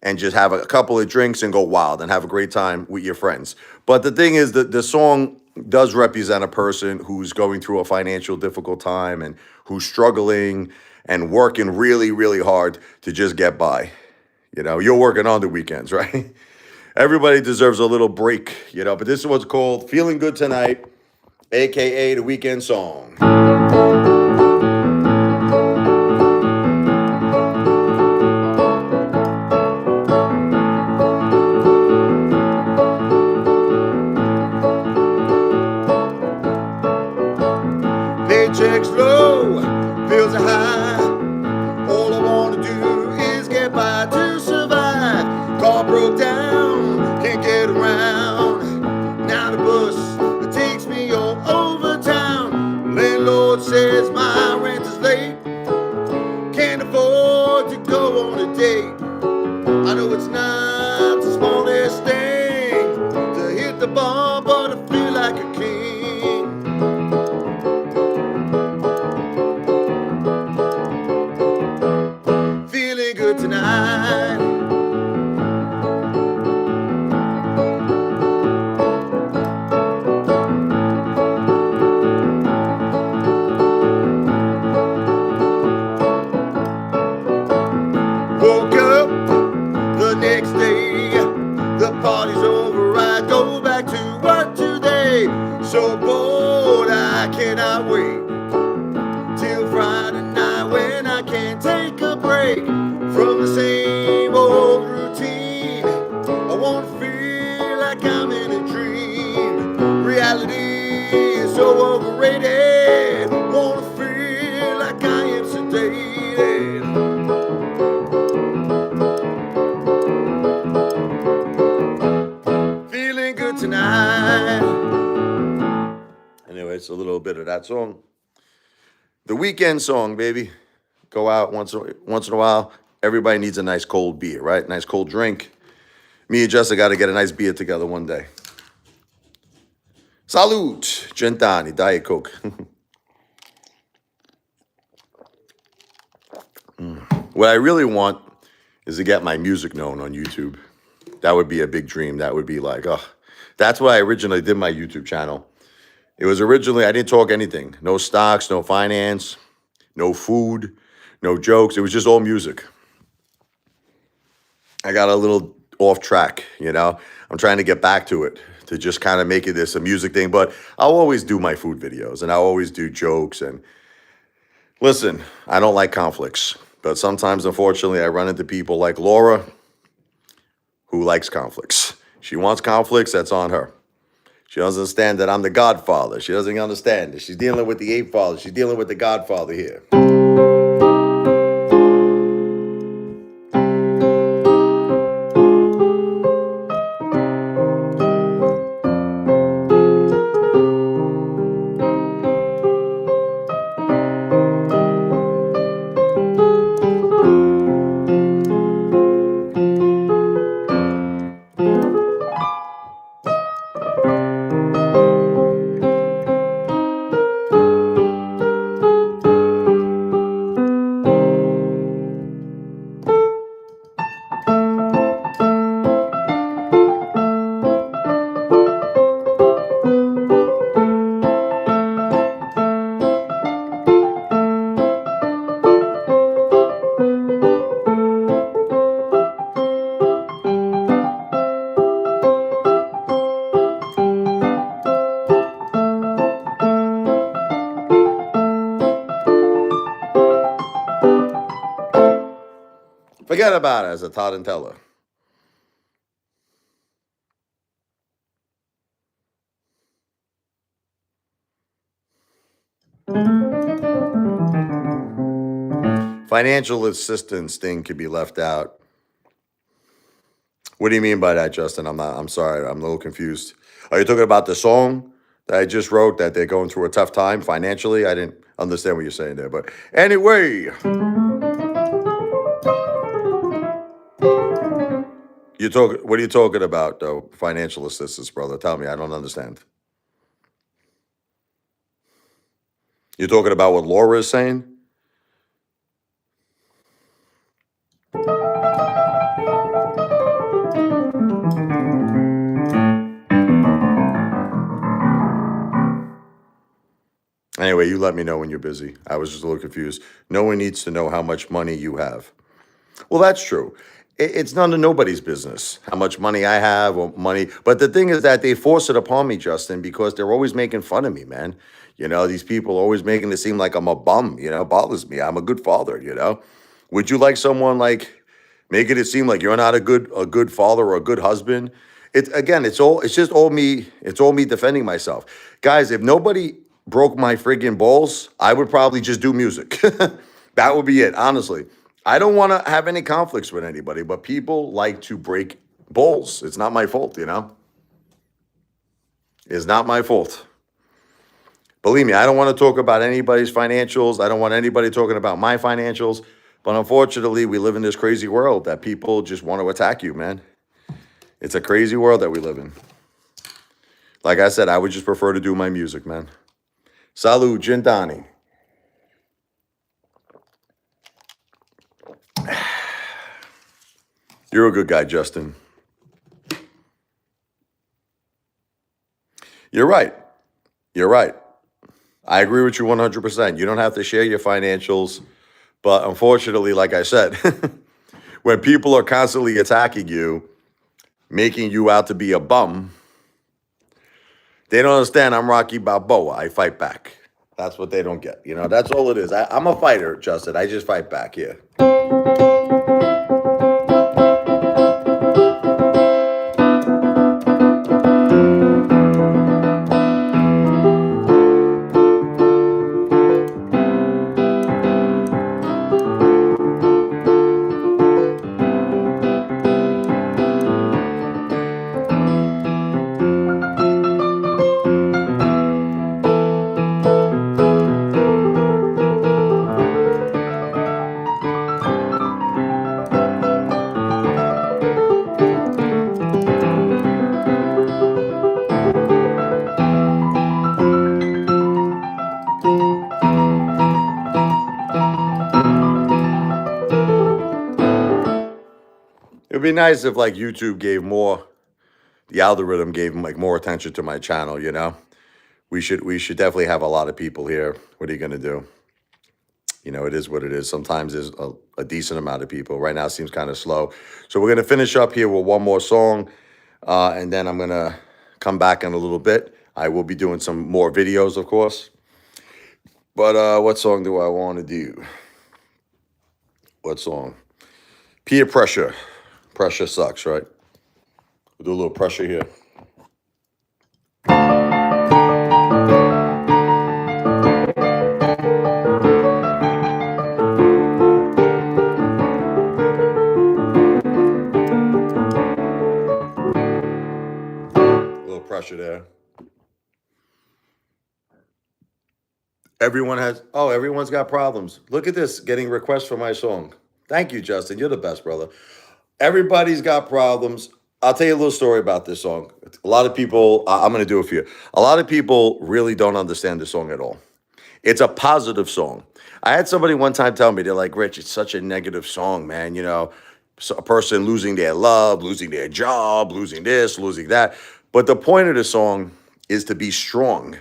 and just have a couple of drinks and go wild and have a great time with your friends. But the thing is that the song does represent a person who's going through a financial difficult time and who's struggling and working really, really hard to just get by. You know, you're working on the weekends, right? Everybody deserves a little break, you know, but this is what's called Feeling Good Tonight, a.k.a. the weekend song. Paychecks low, bills are high. All I want to do is get by to survive. Car broke down, can't get around. Now the bus that takes me all over town. Landlord says my rent is late. Can't afford to go on a date. I know it's not the smallest thing to hit the bar, but I feel like a king. Feeling good tonight. Woke up the next day, the party's over, I go back to work today. So bored, I cannot wait till Friday night when I can't take a break from the same old routine. I won't feel like I'm in a dream. Reality is so overrated. Wanna feel like I am sedated. Feeling good tonight. Anyway, it's a little bit of that song. The weekend song, baby. Go out once in a while. Everybody needs a nice cold beer, right? Nice cold drink. Me and Jessica got to get a nice beer together one day. Salute, Gentani, Diet Coke. What I really want is to get my music known on YouTube. That would be a big dream. That would be like, oh, that's why I originally did my YouTube channel. It was originally, I didn't talk anything. No stocks, no finance, no food, no jokes. It was just all music. I got a little off track, you know. I'm trying to get back to it, to just kind of make it this a music thing. But I'll always do my food videos and I'll always do jokes. And listen, I don't like conflicts. But sometimes, unfortunately, I run into people like Laura who likes conflicts. She wants conflicts, that's on her. She doesn't understand that I'm the Godfather. She doesn't understand that she's dealing with the Apefather. She's dealing with the Godfather here. Forget about it as a Todd and Teller. Financial assistance thing could be left out. What do you mean by that, Justin? I'm sorry. I'm a little confused. Are you talking about the song that I just wrote that they're going through a tough time financially? I didn't understand what you're saying there. But anyway, what are you talking about, though? Financial assistance, brother. Tell me. I don't understand. You're talking about what Laura is saying? Anyway, you let me know when you're busy. I was just a little confused. No one needs to know how much money you have. Well, that's true. It's none of nobody's business how much money I have or money. But the thing is that they force it upon me, Justin, because they're always making fun of me, man. These people always making it seem like I'm a bum, it bothers me. I'm a good father. Would you like someone like making it seem like you're not a good father or a good husband? It's all me defending myself. Guys, if nobody broke my friggin' balls, I would probably just do music. That would be it, honestly. I don't want to have any conflicts with anybody, but people like to break balls. It's not my fault. It's not my fault. Believe me, I don't want to talk about anybody's financials. I don't want anybody talking about my financials. But unfortunately, we live in this crazy world that people just want to attack you, man. It's a crazy world that we live in. Like I said, I would just prefer to do my music, man. Salud, Gintani. You're a good guy, Justin. You're right. You're right. I agree with you 100%. You don't have to share your financials. But unfortunately, like I said, when people are constantly attacking you, making you out to be a bum, they don't understand I'm Rocky Balboa. I fight back. That's what they don't get. That's all it is. I'm a fighter, Justin. I just fight back here. It'd be nice if like YouTube the algorithm gave like more attention to my channel. We should definitely have a lot of people here. What are you gonna do? It is what it is. Sometimes there's a decent amount of people. Right now it seems kind of slow. So we're gonna finish up here with one more song, and then I'm gonna come back in a little bit. I will be doing some more videos, of course. But what song do I want to do? What song? Peer pressure. Pressure sucks, right? We'll do a little pressure here. A little pressure there. Everyone's got problems. Look at this, getting requests for my song. Thank you, Justin. You're the best, brother. Everybody's got problems. I'll tell you a little story about this song. A lot of people, I'm going to do it for you. A lot of people really don't understand the song at all. It's a positive song. I had somebody one time tell me, they're like, Rich, it's such a negative song, man. A person losing their love, losing their job, losing this, losing that. But the point of the song is to be strong.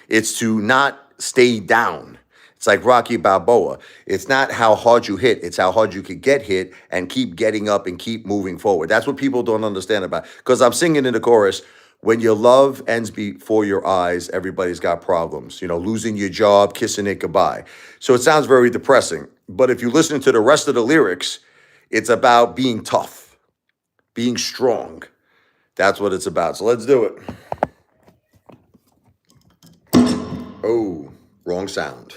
It's to not stay down. It's like Rocky Balboa. It's not how hard you hit. It's how hard you could get hit and keep getting up and keep moving forward. That's what people don't understand about. Because I'm singing in the chorus, when your love ends before your eyes, everybody's got problems. Losing your job, kissing it goodbye. So it sounds very depressing. But if you listen to the rest of the lyrics, It's about being tough, being strong. That's what it's about. So let's do it. Oh, wrong sound.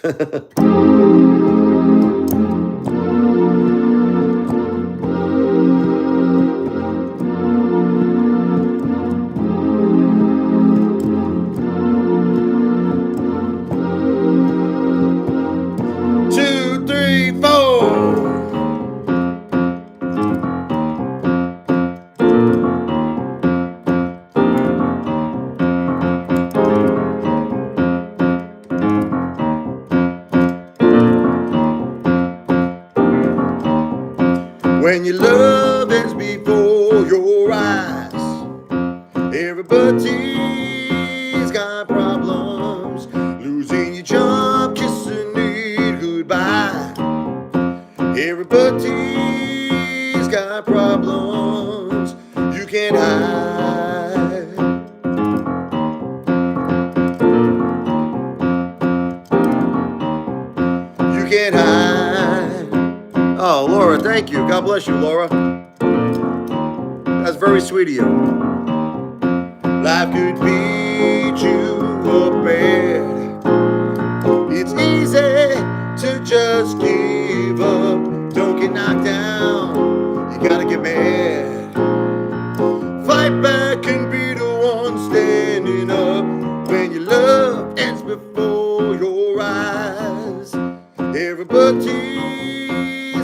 Two, three, four. When your love ends before your eyes, everybody's got problems. Losing your job, kissing it goodbye. Everybody's got problems you can't hide. You can't hide. Oh, Laura, thank you. God bless you, Laura. That's very sweet of you. Life could beat you up bad. It's easy to just give up. Don't get knocked down. You gotta get mad. Fight back and be the one standing up. When your love ends before your eyes, everybody's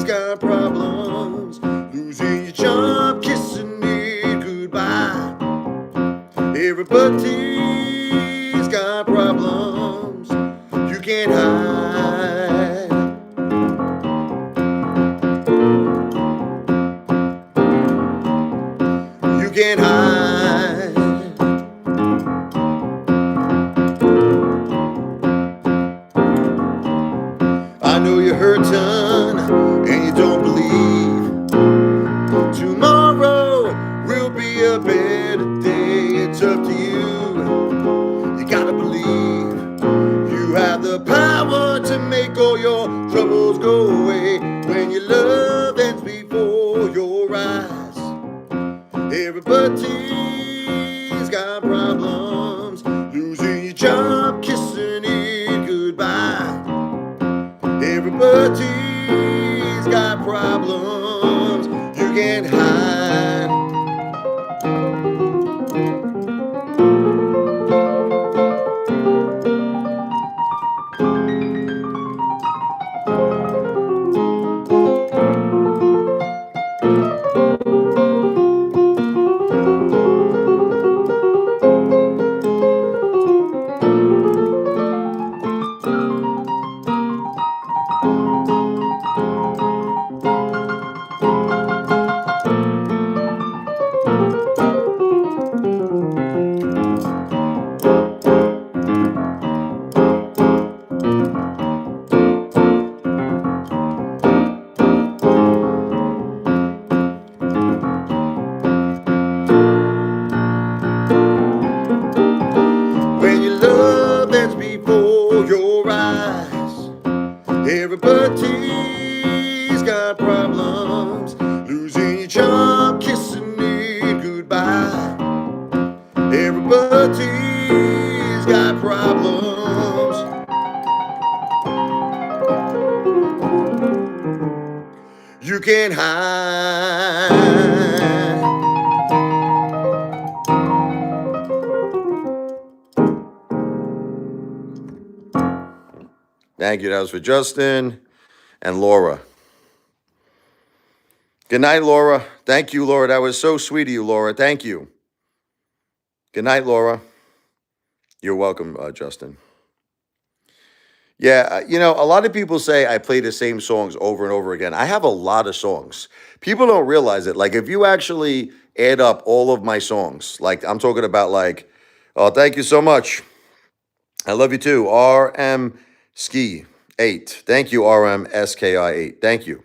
got problems. Losing your job, kissing it goodbye. Everybody's got problems you can't hide. You can't hide. I know you're hurting and you don't believe tomorrow will be a better day. It's up to you. You gotta believe you have the power to make all your troubles go away. When your love ends before your eyes, everybody's got problems. Losing your job, kissing it goodbye. Everybody's got problems you can't hide. When your love ends before your eyes, everybody's got problems. Losing your job, kissing it goodbye. Everybody's got problems. You can't hide. Thank you. That was for Justin and Laura. Good night, Laura. Thank you, Laura. That was so sweet of you, Laura. Thank you. Good night, Laura. You're welcome, Justin. Yeah, a lot of people say I play the same songs over and over again. I have a lot of songs. People don't realize it. Like, if you actually add up all of my songs, like, I'm talking about, like, oh, thank you so much. I love you too. RM Ski 8. Thank you, RM SKI 8. Thank you.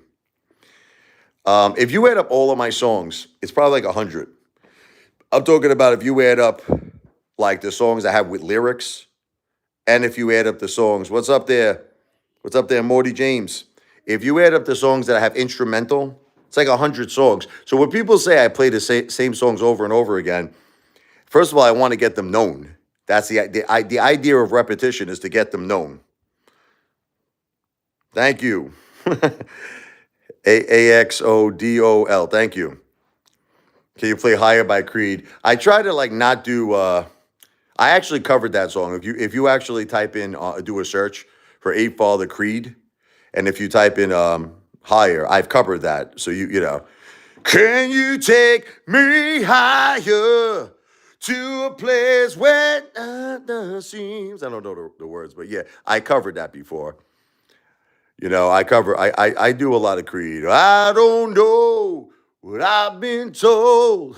If you add up all of my songs, it's probably like 100. I'm talking about if you add up, like, the songs I have with lyrics, and if you add up the songs, what's up there? What's up there, Morty James? If you add up the songs that I have instrumental, It's like 100 songs. So when people say I play the same songs over and over again, first of all, I want to get them known. That's the idea of repetition is to get them known. Thank you. AXODOL. Thank you. Can you play Higher by Creed? I try to like not do. I actually covered that song. If you actually type in do a search for Apefather Creed, and if you type in Higher, I've covered that. So you know, can you take me higher to a place where nothing seems? I don't know the words, but yeah, I covered that before. You know, I do a lot of Creed. I don't know what I've been told.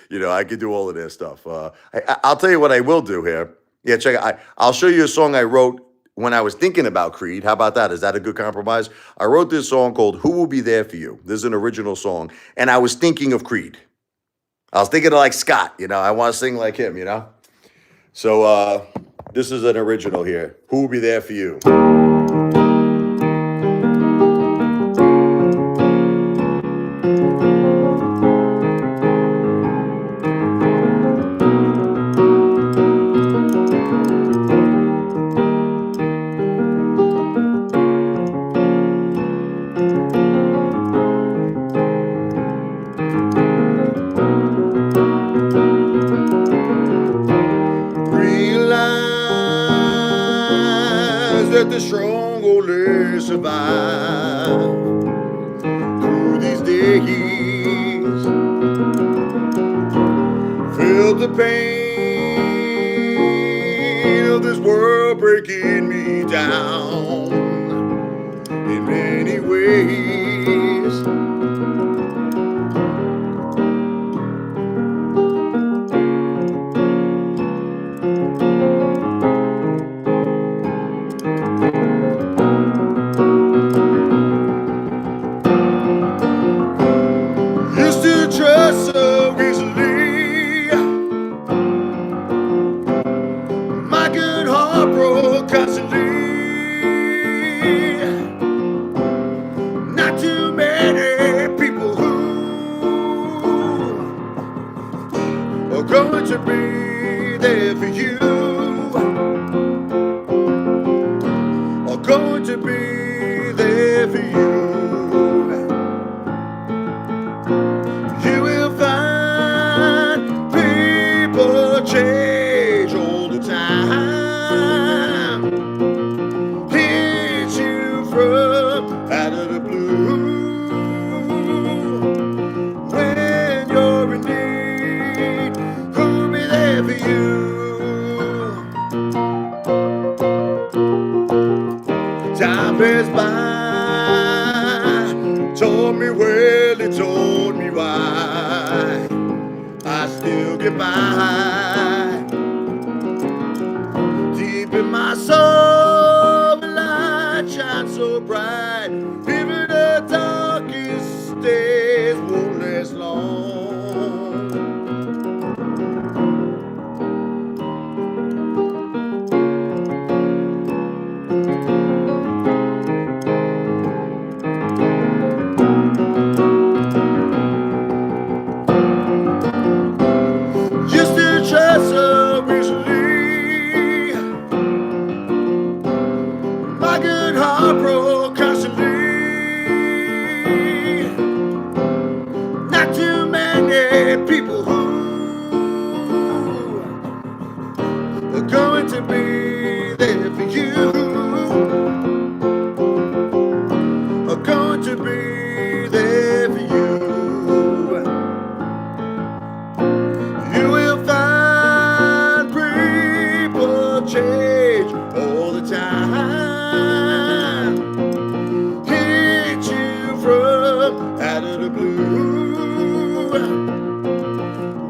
You know, I could do all of this stuff. I'll tell you what I will do here. Yeah, check it. I'll show you a song I wrote when I was thinking about Creed. How about that? Is that a good compromise? I wrote this song called Who Will Be There For You. This is an original song. And I was thinking of Creed. I was thinking of like Scott, you know. I want to sing like him, you know. So this is an original here. Who Will Be There For You? That the strong only survive through these days. Feel the pain of this world breaking me down in many ways. So easily, my good heart broke constantly. Not too many people who are going to be there for you, are going to be there for you. Change all the time, hit you from out of the blue. When you're in need, who'll be there for you? Time passed by, told me well, it told me why I still get by. Deep in my soul, the light shines so bright. Even the darkest days won't last long. Just to trust so easily, my good heart broke constantly. Not too many people who are going to be there for you, are going to be there for you. You will find people change all the time, hit you from out of the blue.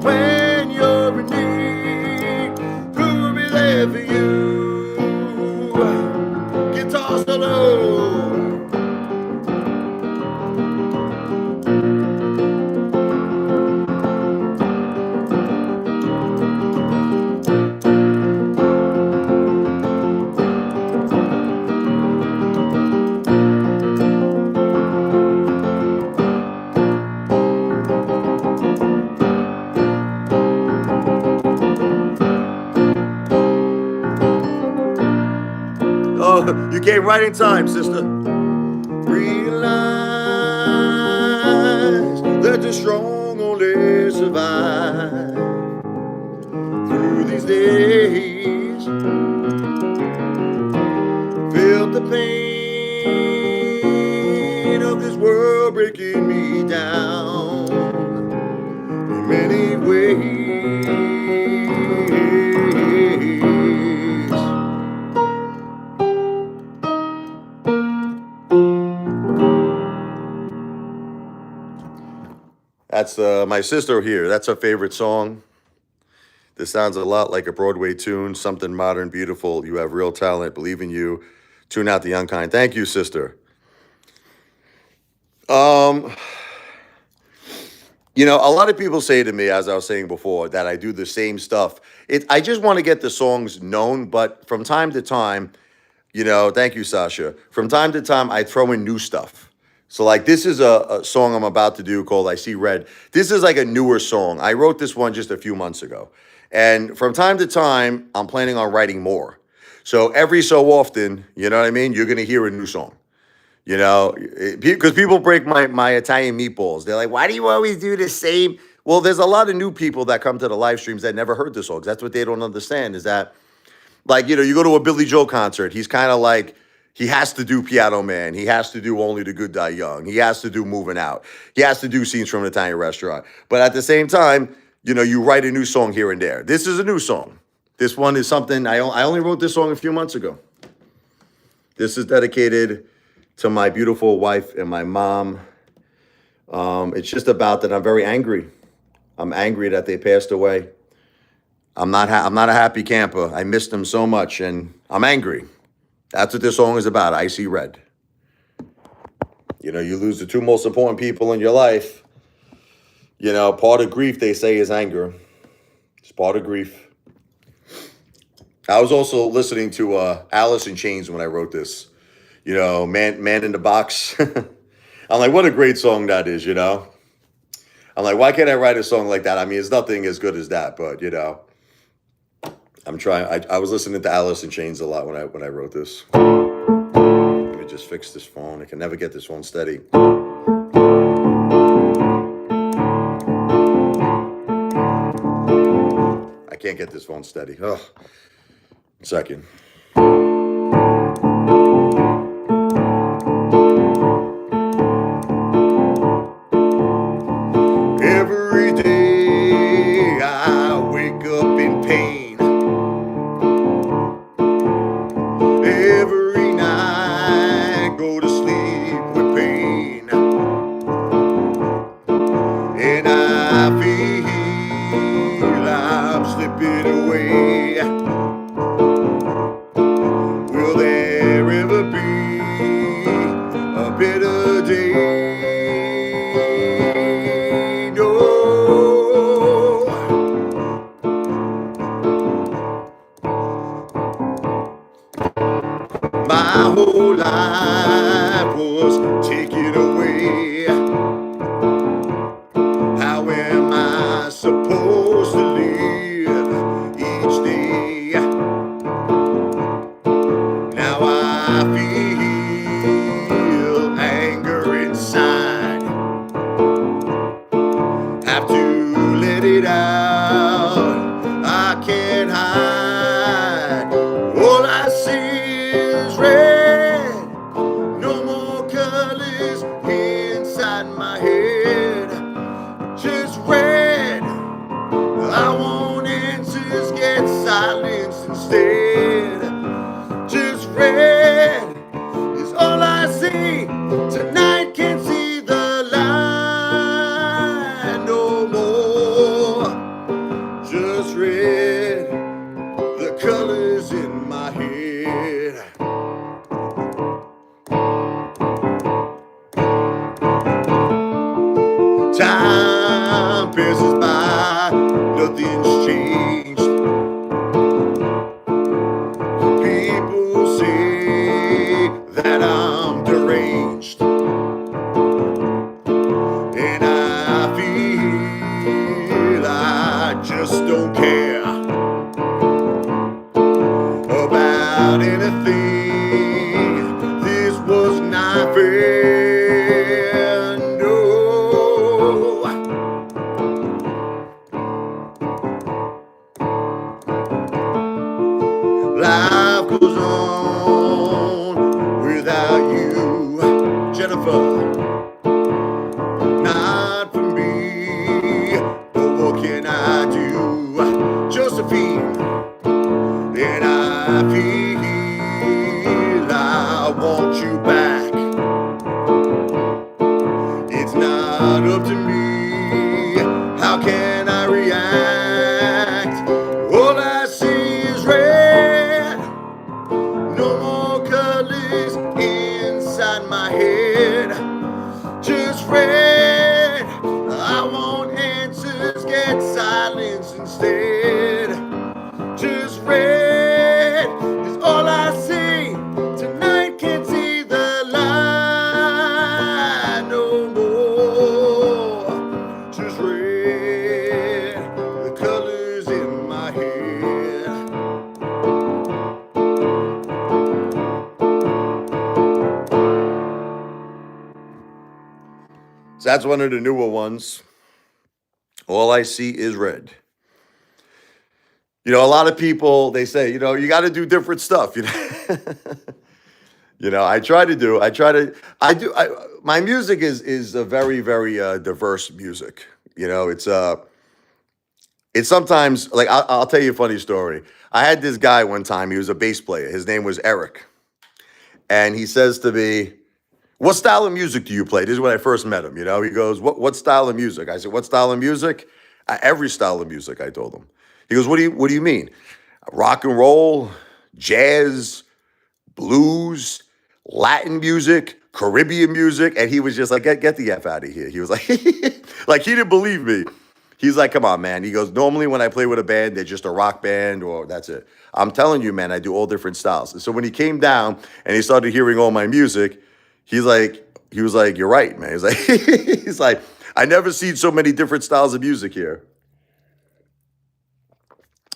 When you're in need, who will be there for you? Guitar solo. You came right in time, sister. Realize that the strong only survive through these days. Felt the pain of this world breaking me down in many ways. That's my sister here. That's her favorite song. This sounds a lot like a Broadway tune, something modern, beautiful. You have real talent. Believe in you. Tune out the unkind. Thank you, sister. You know, a lot of people say to me, as I was saying before, that I do the same stuff. I just want to get the songs known, but from time to time, you know, thank you, Sasha. From time to time, I throw in new stuff. So, like, this is a song I'm about to do called I See Red. This is like a newer song. I wrote this one just a few months ago. And from time to time, I'm planning on writing more. So, every so often, you know what I mean? You're going to hear a new song. You know, because people break my Italian meatballs. They're like, why do you always do the same? Well, there's a lot of new people that come to the live streams that never heard the songs. That's what they don't understand is that, like, you know, you go to a Billy Joel concert. He's kind of like, he has to do Piano Man. He has to do Only the Good Die Young. He has to do Moving Out. He has to do Scenes from an Italian Restaurant. But at the same time, you know, you write a new song here and there. This is a new song. This one is something, I only wrote this song a few months ago. This is dedicated to my beautiful wife and my mom. It's just about that I'm very angry. I'm angry that they passed away. I'm not a happy camper. I missed them so much, and I'm angry. That's what this song is about. I See Red. You know, you lose the two most important people in your life. You know, part of grief, they say, is anger. It's part of grief. I was also listening to Alice in Chains when I wrote this. You know, Man in the Box. I'm like, what a great song that is, you know? I'm like, why can't I write a song like that? I mean, it's nothing as good as that, but, you know, I'm trying. I was listening to Alice in Chains a lot when I wrote this. Let me just fix this phone. I can never get this phone steady. I can't get this phone steady. Oh, second. Every day I wake up in pain. Every night go to sleep with pain. And I feel I'm slipping away. Will there ever be a better day? My whole life was taken away. How am I supposed to live each day? Now I feel anger inside. Have to let it out. I can't hide. All I see is red. No more colors inside my head. Just red. I want answers, get silence instead. Just red is all I see. Tonight can't see the light no more. Just red. The colors in my head. Time passes by, nothing's changed. People say that I'm deranged. And I feel I just don't care about anything How can I react? All I see is red. No more colors inside my head. Just red. I want answers, get silence instead. Just red is all I see. Tonight can't see the light no more. Just red, the colors in my head. So that's one of the newer ones. All I see is red. You know, a lot of people, they say, you know, you got to do different stuff. You know, I try to do. My music is a very, very diverse music. You know, it's sometimes like I'll tell you a funny story. I had this guy one time. He was a bass player. His name was Eric, and he says to me, "What style of music do you play?" This is when I first met him. You know, he goes, "What style of music?" I said, "What style of music?" Every style of music. I told him. He goes, "What do you mean? Rock and roll, jazz, blues, Latin music, Caribbean music?" And he was just like, get the F out of here. He was like, like he didn't believe me. He's like, "Come on, man." He goes, "Normally when I play with a band, they're just a rock band or that's it. I'm telling you, man, I do all different styles." And so when he came down and he started hearing all my music, he was like, "You're right, man." He's like, he's like, "I never seen so many different styles of music here."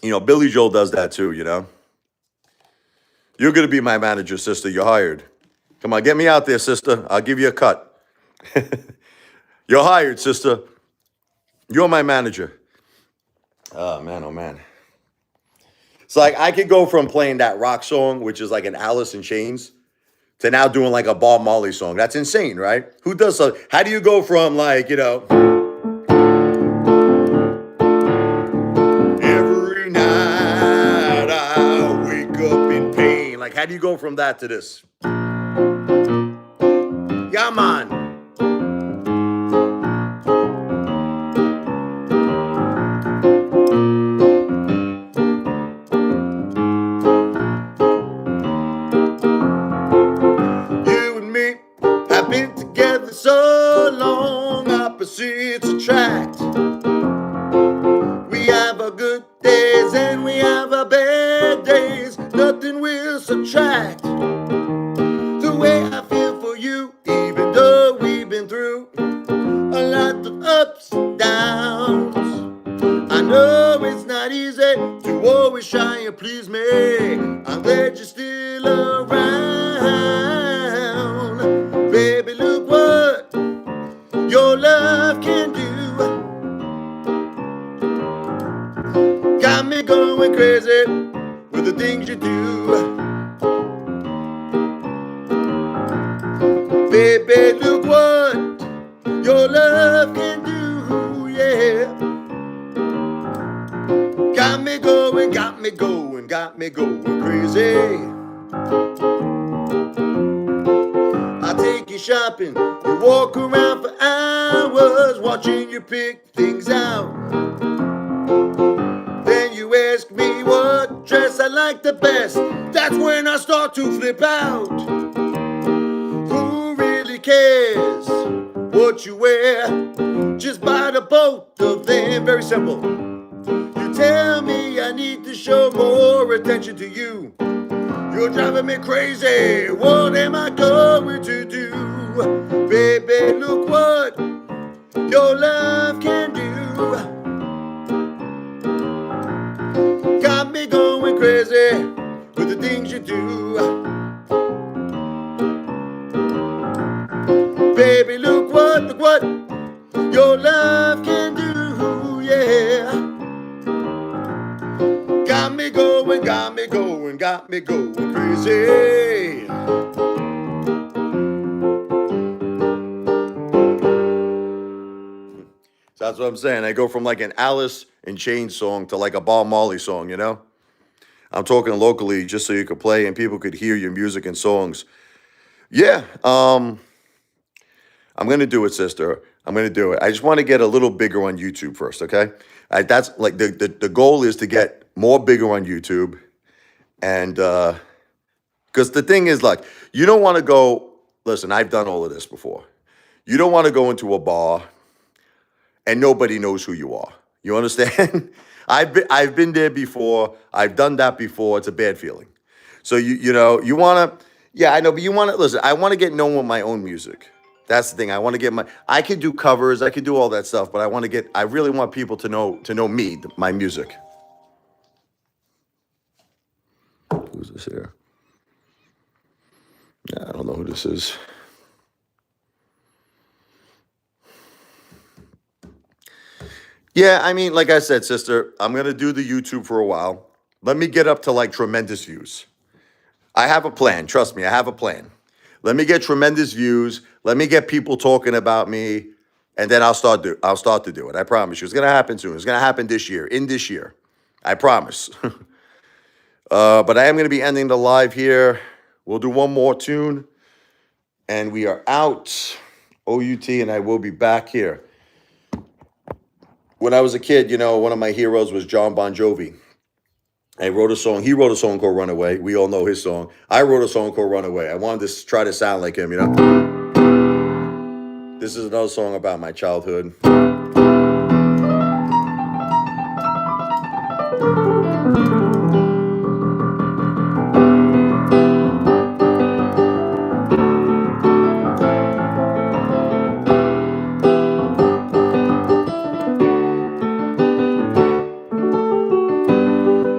You know, Billy Joel does that too, you know. "You're going to be my manager, sister. You're hired. Come on, get me out there, sister. I'll give you a cut." "You're hired, sister. You're my manager." Oh, man, oh, man. So, like, I could go from playing that rock song, which is like an Alice in Chains, to now doing like a Bob Marley song. That's insane, right? Who does so? How do you go from like, every night I wake up in pain. Like, how do you go from that to this? Yeah, man. You and me have been together so long, opposites attract. We have our good days and we have our bad days. Nothing will subtract the way I feel for you, even though we've been through a lot of ups and downs. I know it's not easy to always try and please me. I'm glad you're still around. Baby, look what your love can do. Got me going crazy with the things you do. Baby, look what your love can do, yeah. Got me going, got me going, got me going crazy. I take you shopping, you walk around for hours, watching you pick things out. Then you ask me what dress I like the best. That's when I start to flip out. Who really cares what you wear? Just buy the both of them, very simple. You tell me I need to show more attention to you. You're driving me crazy. What am I going to do? Baby, look what your love can do. Got me going crazy with the things you do. Baby, look what your love can do, yeah. Got me going, got me going, got me going crazy. So that's what I'm saying. I go from like an Alice in Chains song to like a Bob Marley song, you know? I'm talking locally just so you could play and people could hear your music and songs. Yeah, I'm going to do it, sister. I'm going to do it. I just want to get a little bigger on YouTube first, okay? That's like the goal is to get more bigger on YouTube. And because the thing is, like, you don't want to go, listen, I've done all of this before. You don't want to go into a bar and nobody knows who you are. You understand? I've been there before. I've done that before. It's a bad feeling. So you want to, yeah, I know, but you want to listen. I want to get known with my own music. That's the thing. I want to get I could do covers. I could do all that stuff, but I really want people to know me, my music. Who's this here? I don't know who this is. Yeah, I mean, like I said, sister, I'm going to do the YouTube for a while. Let me get up to like tremendous views. I have a plan. Trust me, I have a plan. Let me get tremendous views. Let me get people talking about me, and then I'll start to do it. I promise you. It's going to happen soon. It's going to happen this year, in this year. I promise. But I am going to be ending the live here. We'll do one more tune, and we are out. OUT, and I will be back here. When I was a kid, one of my heroes was John Bon Jovi. I wrote a song. He wrote a song called Runaway. We all know his song. I wrote a song called Runaway. I wanted to try to sound like him, This is another song about my childhood.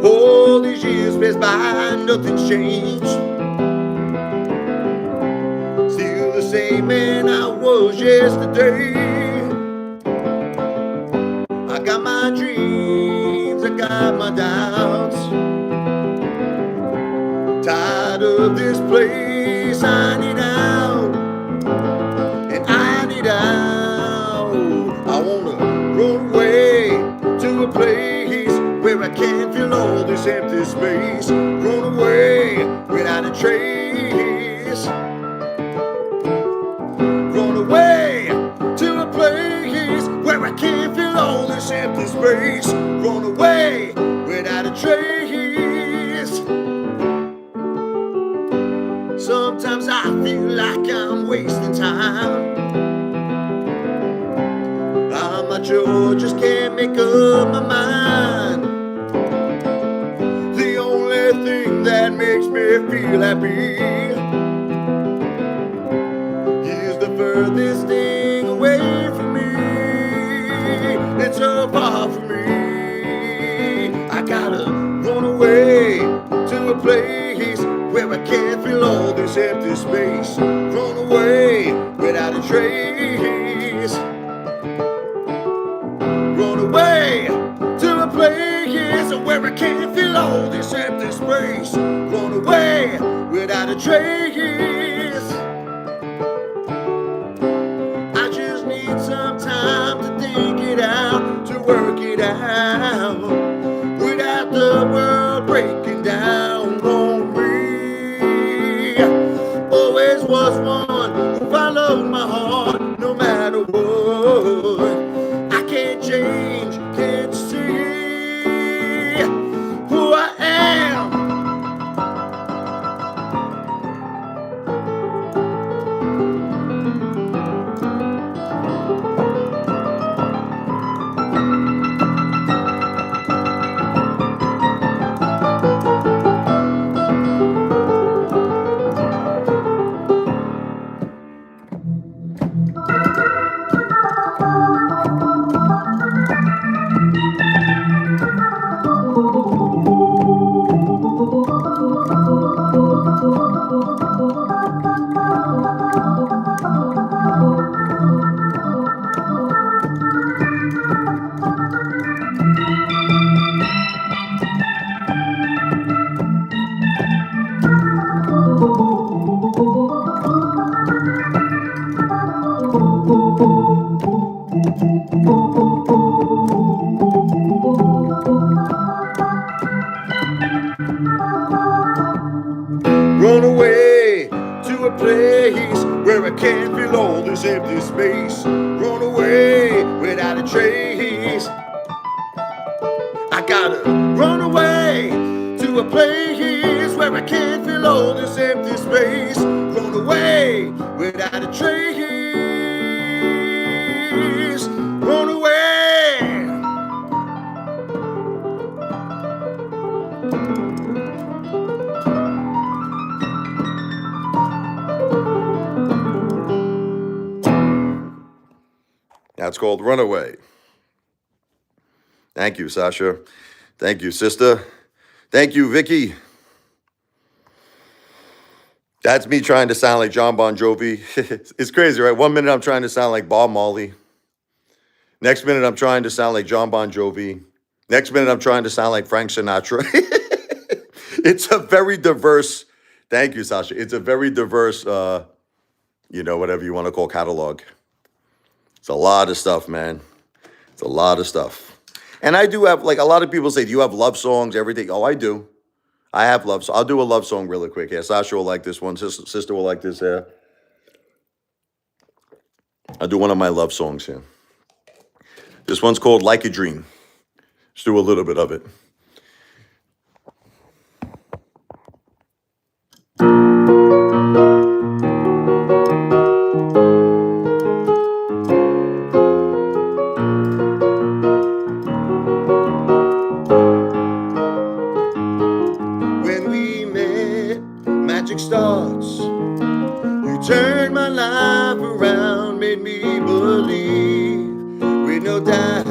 All these years passed by, nothing's changed. Still the same man I was yesterday. I got my dreams, I got my doubts. Tired of this place, I need out. And I need out. I wanna run away to a place where I can't feel all this empty space. Run away without a trace. Run away to a place where I can't feel all this empty space. Run away without a trace. Sometimes I feel like I'm wasting time. I'm not sure, just can't make up my mind. The only thing that makes me feel happy is the furthest thing away from me. It's so far from me. I gotta run away to a place where I can't feel all this empty space. Run away without a trace. Run away to a place where I can't feel all this empty space. Run away without a trace. I just need some time to think it out, to work it out, without the world breaking down on me. Always was one who followed my heart, no matter what. I can't change, can't see who I am. Run away to a place where I can't feel all this empty space. Run away away without a trace. I gotta run away to a place where I can't feel all this empty space. Run away without a trace. Run away. That's called Runaway. Thank you, Sasha. Thank you, sister. Thank you, Vicky. That's me trying to sound like John Bon Jovi. It's crazy, right? 1 minute I'm trying to sound like Bob Marley. Next minute I'm trying to sound like John Bon Jovi. Next minute I'm trying to sound like Frank Sinatra. It's a very diverse, thank you, Sasha. It's a very diverse, whatever you want to call catalog. It's a lot of stuff, man. It's a lot of stuff. And I do have, like, a lot of people say, do you have love songs, everything? Oh, I do. I have love songs. I'll do a love song really quick. Yeah, Sasha will like this one. Sister will like this here. I'll do one of my love songs here. This one's called Like a Dream. Let's do a little bit of it. When we met, magic starts. You turned my life around, made me believe with no doubt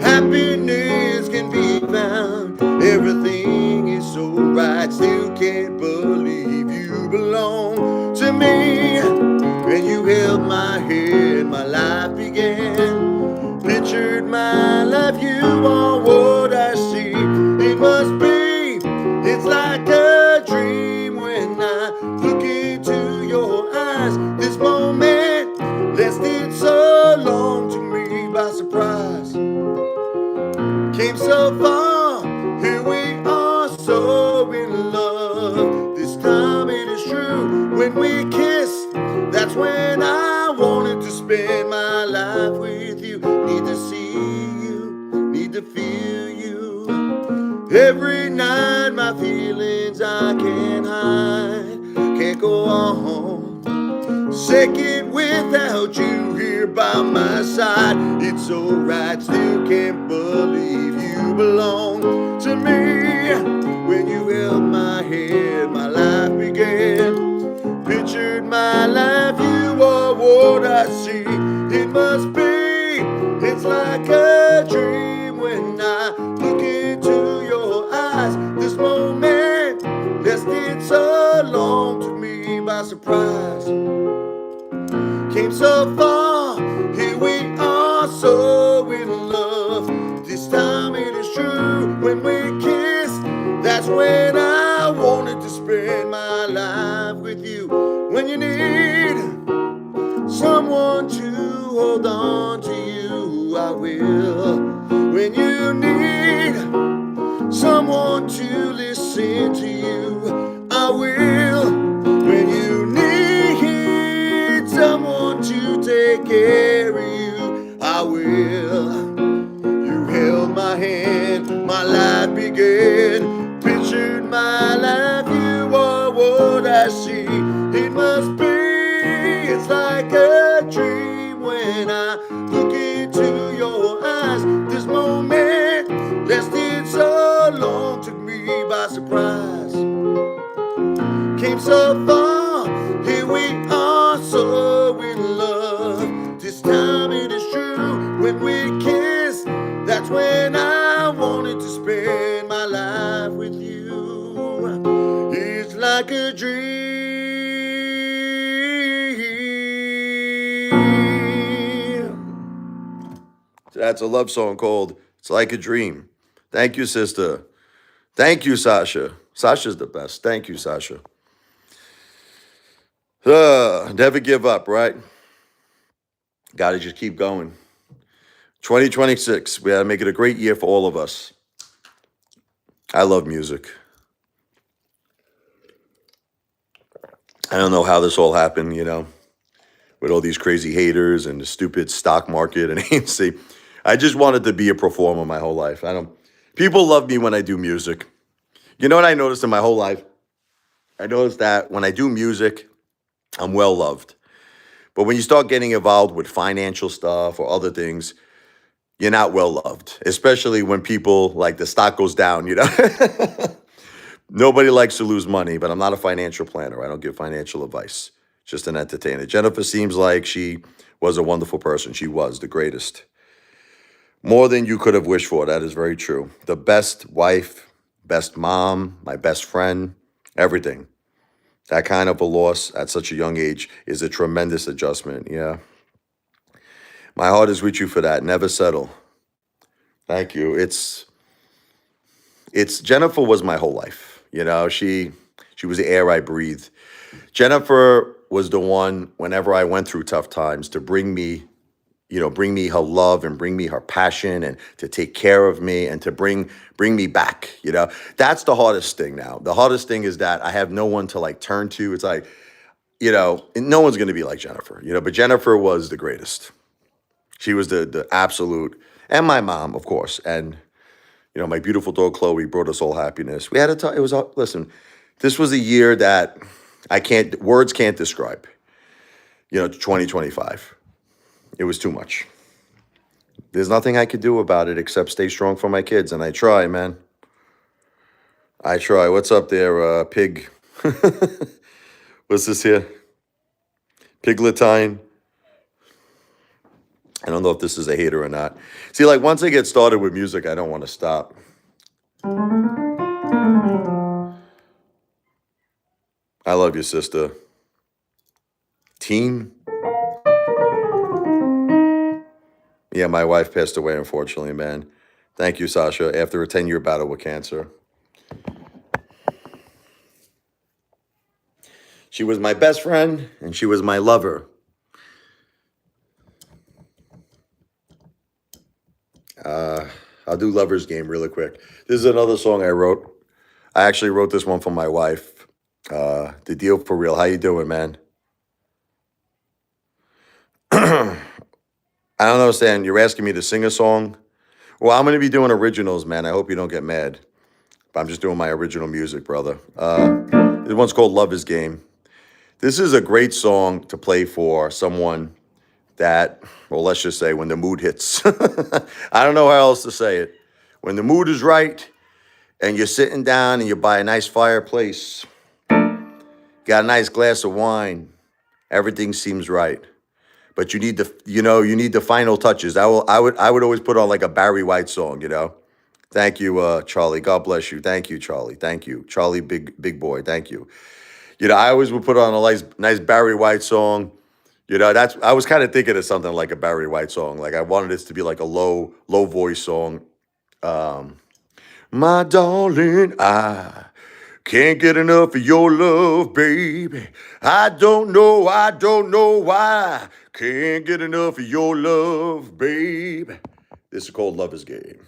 happiness can be found. Everything is so right, still can't believe you belong to me. When you held my hand, my life began. Pictured my life, you are what I see. It must be, it's like a dream when I look into your eyes. This moment lasted so long, took me by surprise. Came so far, here we are, so in love. This time it is true, when we kissed, that's when I wanted to spend my life with you. Need to see you, need to feel you. Every night my feelings I can't hide, can't go on second without you here by my side. It's so right, still can't believe you belong to me. When you held my hand, my life began. Pictured my life, you are what I see. It must be, it's like a dream when I look into your eyes. This moment lasted so long, took me by surprise. Came so far, here we are, so in love. This time it is true, when we kissed, that's when I wanted to spend my life with you. When you need someone to hold on to you, I will. When you need someone to listen to you, I will. When you need someone to take care of you, I will. You held my hand, my life began. Pictured my life, you are what I see. It must be, it's like a dream when I look into your eyes. This moment lasted so long, took me by surprise. Came so far, here we are, so in love. This time it is true, when we kiss, that's when I wanted to spend my life with you. It's like a dream. That's a love song called It's Like a Dream. Thank you, sister. Thank you, Sasha. Sasha's the best. Thank you, Sasha. Never give up, right? Gotta just keep going. 2026, we gotta make it a great year for all of us. I love music. I don't know how this all happened, with all these crazy haters and the stupid stock market and AMC. I just wanted to be a performer my whole life. I don't. People love me when I do music. You know what I noticed in my whole life? I noticed that when I do music, I'm well loved. But when you start getting involved with financial stuff or other things, you're not well loved, especially when people like the stock goes down, you know? Nobody likes to lose money, but I'm not a financial planner. I don't give financial advice, just an entertainer. Jennifer seems like she was a wonderful person. She was the greatest. More than you could have wished for. That is very true. The best wife, best mom, my best friend, everything. That kind of a loss at such a young age is a tremendous adjustment. Yeah. My heart is with you for that. Never settle. Thank you. It's Jennifer was my whole life. You know, she was the air I breathed. Jennifer was the one whenever I went through tough times to bring me her love and bring me her passion and to take care of me and to bring me back. That's the hardest thing now. The hardest thing is that I have no one to like turn to. It's like, no one's going to be like Jennifer, but Jennifer was the greatest. She was the absolute, and my mom, of course. And, my beautiful dog, Chloe, brought us all happiness. We had a time, listen, this was a year that words can't describe, 2025. It was too much. There's nothing I could do about it except stay strong for my kids. And I try, man. I try. What's up there, pig? What's this here? Pigletine. I don't know if this is a hater or not. See, like once I get started with music, I don't want to stop. I love you, sister. Teen? Yeah, my wife passed away, unfortunately, man. Thank you, Sasha, after a 10-year battle with cancer. She was my best friend, and she was my lover. I'll do Lover's Game really quick. This is another song I wrote. I actually wrote this one for my wife. The Deal for Real. How you doing, man? I don't understand. You're asking me to sing a song? Well, I'm going to be doing originals, man. I hope you don't get mad. But I'm just doing my original music, brother. This one's called Lover's Game. This is a great song to play for someone that, well, let's just say when the mood hits. I don't know how else to say it. When the mood is right and you're sitting down and you buy a nice fireplace, got a nice glass of wine, everything seems right. But you need the final touches. I would always put on like a Barry White song, Thank you, Charlie. God bless you. Thank you, Charlie. Thank you. Charlie, big boy. Thank you. I always would put on a nice Barry White song. I was kind of thinking of something like a Barry White song. Like I wanted this to be like a low voice song. My darling, I can't get enough of your love, baby. I don't know why. Can't get enough of your love, baby. This is called Lover's Game.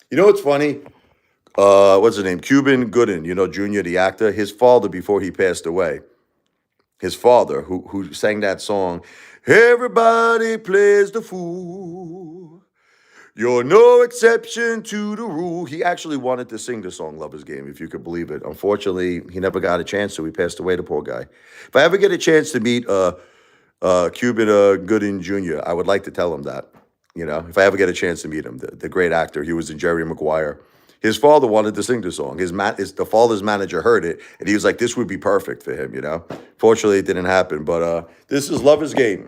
You know what's funny? What's his name? Cuban Gooding, Junior, the actor. His father, before he passed away, his father, who sang that song, everybody plays the fool. You're no exception to the rule. He actually wanted to sing the song Lover's Game, if you could believe it. Unfortunately, he never got a chance to. He passed away, the poor guy. If I ever get a chance to meet Cuban Gooding Jr., I would like to tell him that. If I ever get a chance to meet him, the great actor. He was in Jerry Maguire. His father wanted to sing the song. The father's manager heard it, and he was like, this would be perfect for him, Fortunately, it didn't happen, but this is Lover's Game.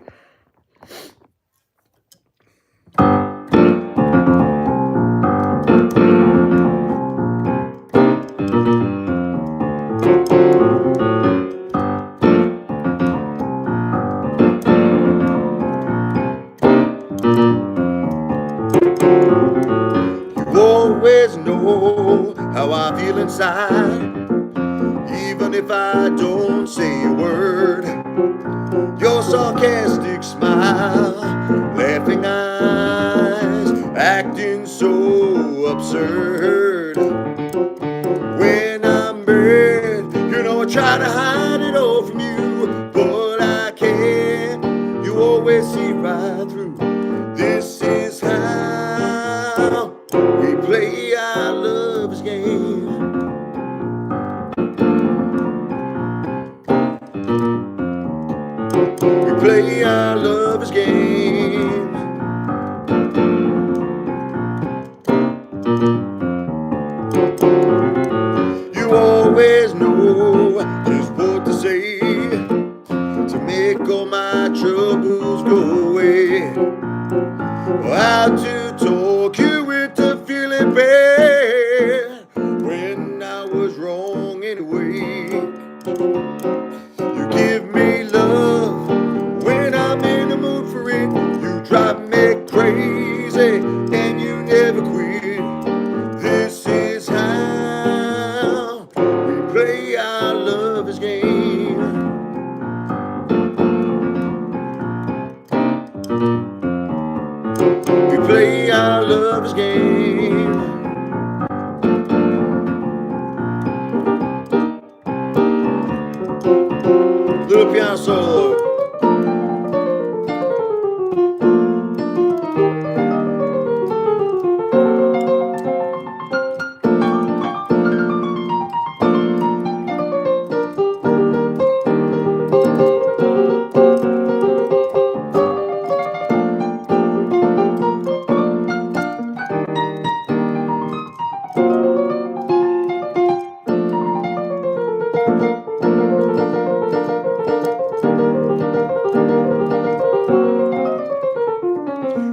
You always know how I feel inside, even if I don't say a word. Your sarcastic smile, laughing eyes, acting so absurd. When I'm mad, I try to hide it all from you, but I about to talk you into feeling bad when I was wrong anyway. You give me love when I'm in the mood for it. You drive me crazy and you never quit. This is how we play our lover's game. We play our lover's game. Little piano solo.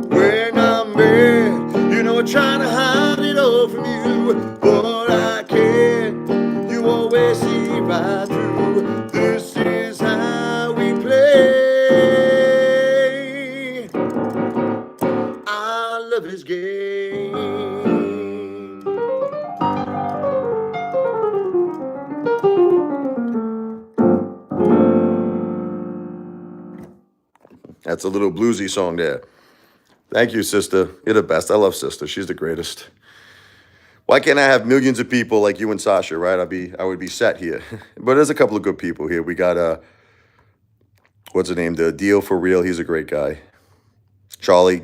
When I'm mad, you know I'm trying to hide it all from you, but I can't. You always see right through. This is how we play. I love his game. That's a little bluesy song there. Thank you, sister. You're the best. I love sister. She's the greatest. Why can't I have millions of people like you and Sasha, right? I would be set here. But there's a couple of good people here. We got what's the name? The Deal for Real. He's a great guy. Charlie,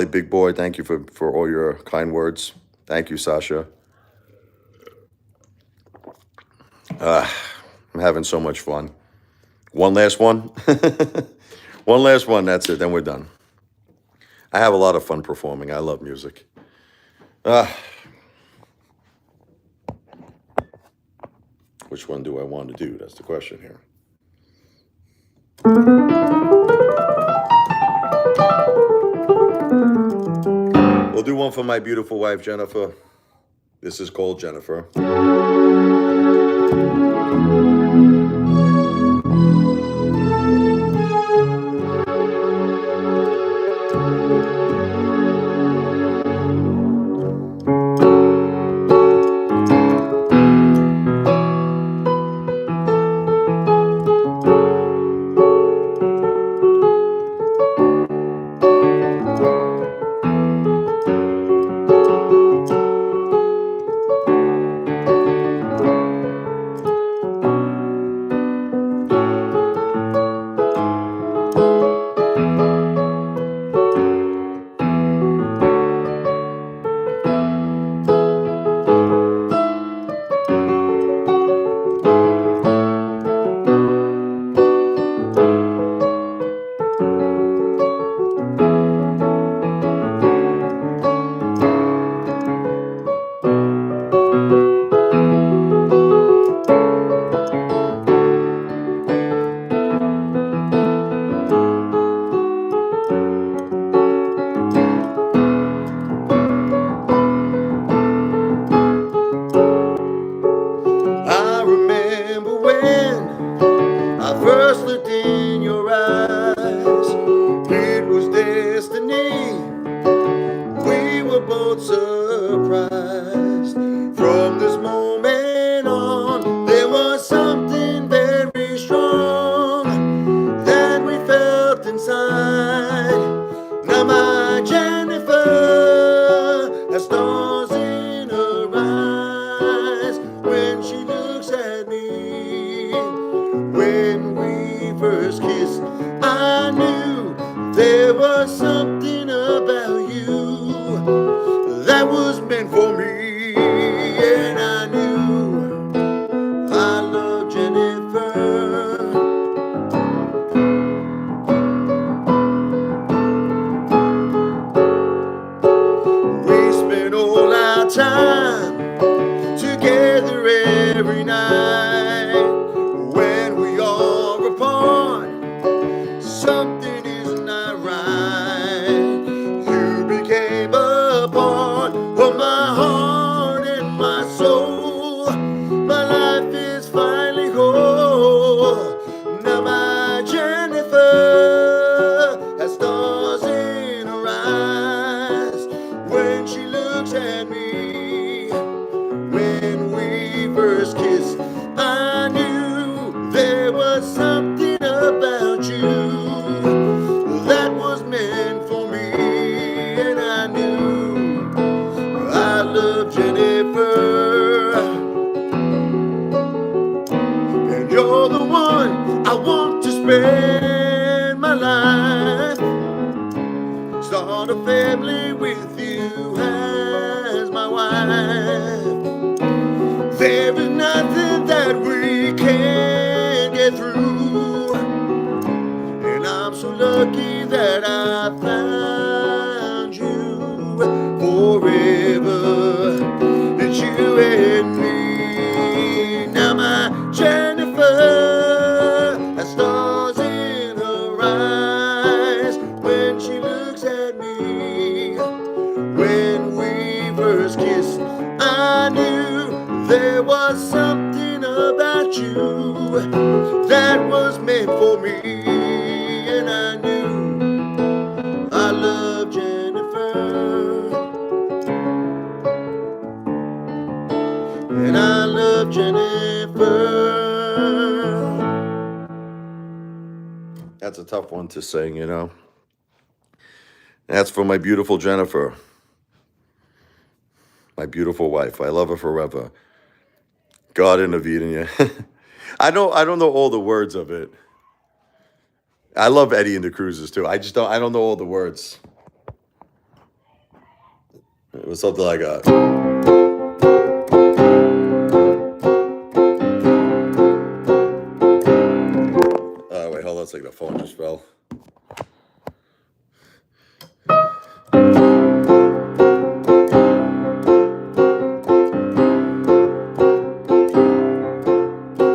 Big Boy. Thank you for all your kind words. Thank you, Sasha. I'm having so much fun. One last one. One last one. That's it. Then we're done. I have a lot of fun performing. I love music. Which one do I want to do? That's the question here. We'll do one for my beautiful wife, Jennifer. This is called Jennifer. First looked in your eyes, it was destiny. We were both surprised. From this moment on, there was something very strong that we felt inside. Now my Jennifer has stars in her eyes when she looks at me. When we first kissed, I knew there was something about you that was start a family with you as my wife. There is nothing that we can't get through, and I'm so lucky that I found you. Forever, it's you and me. Now my Jennifer has stars in her eyes when she looks at me. When we first kissed, I knew there was something about you that was meant for me, and I knew I love Jennifer, and I love Jennifer. That's a tough one to sing, you know. That's for my beautiful Jennifer, my beautiful wife. I love her forever. God intervene in you. I don't know all the words of it. I love Eddie and the Cruisers too. I don't know all the words. It was something like that. Oh wait, hold on a second. The phone just fell.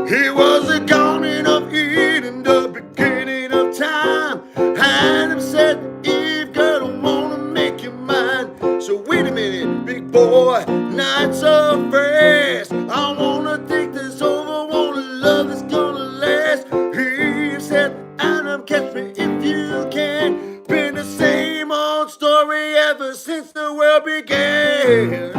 He was the Garden of Eden, the beginning of time. Adam said, Eve, girl, I wanna make you mine. So wait a minute, big boy, not so fast. I wanna think this over, wanna love that's gonna last. Eve said, Adam, catch me if you can. Been the same old story ever since the world began.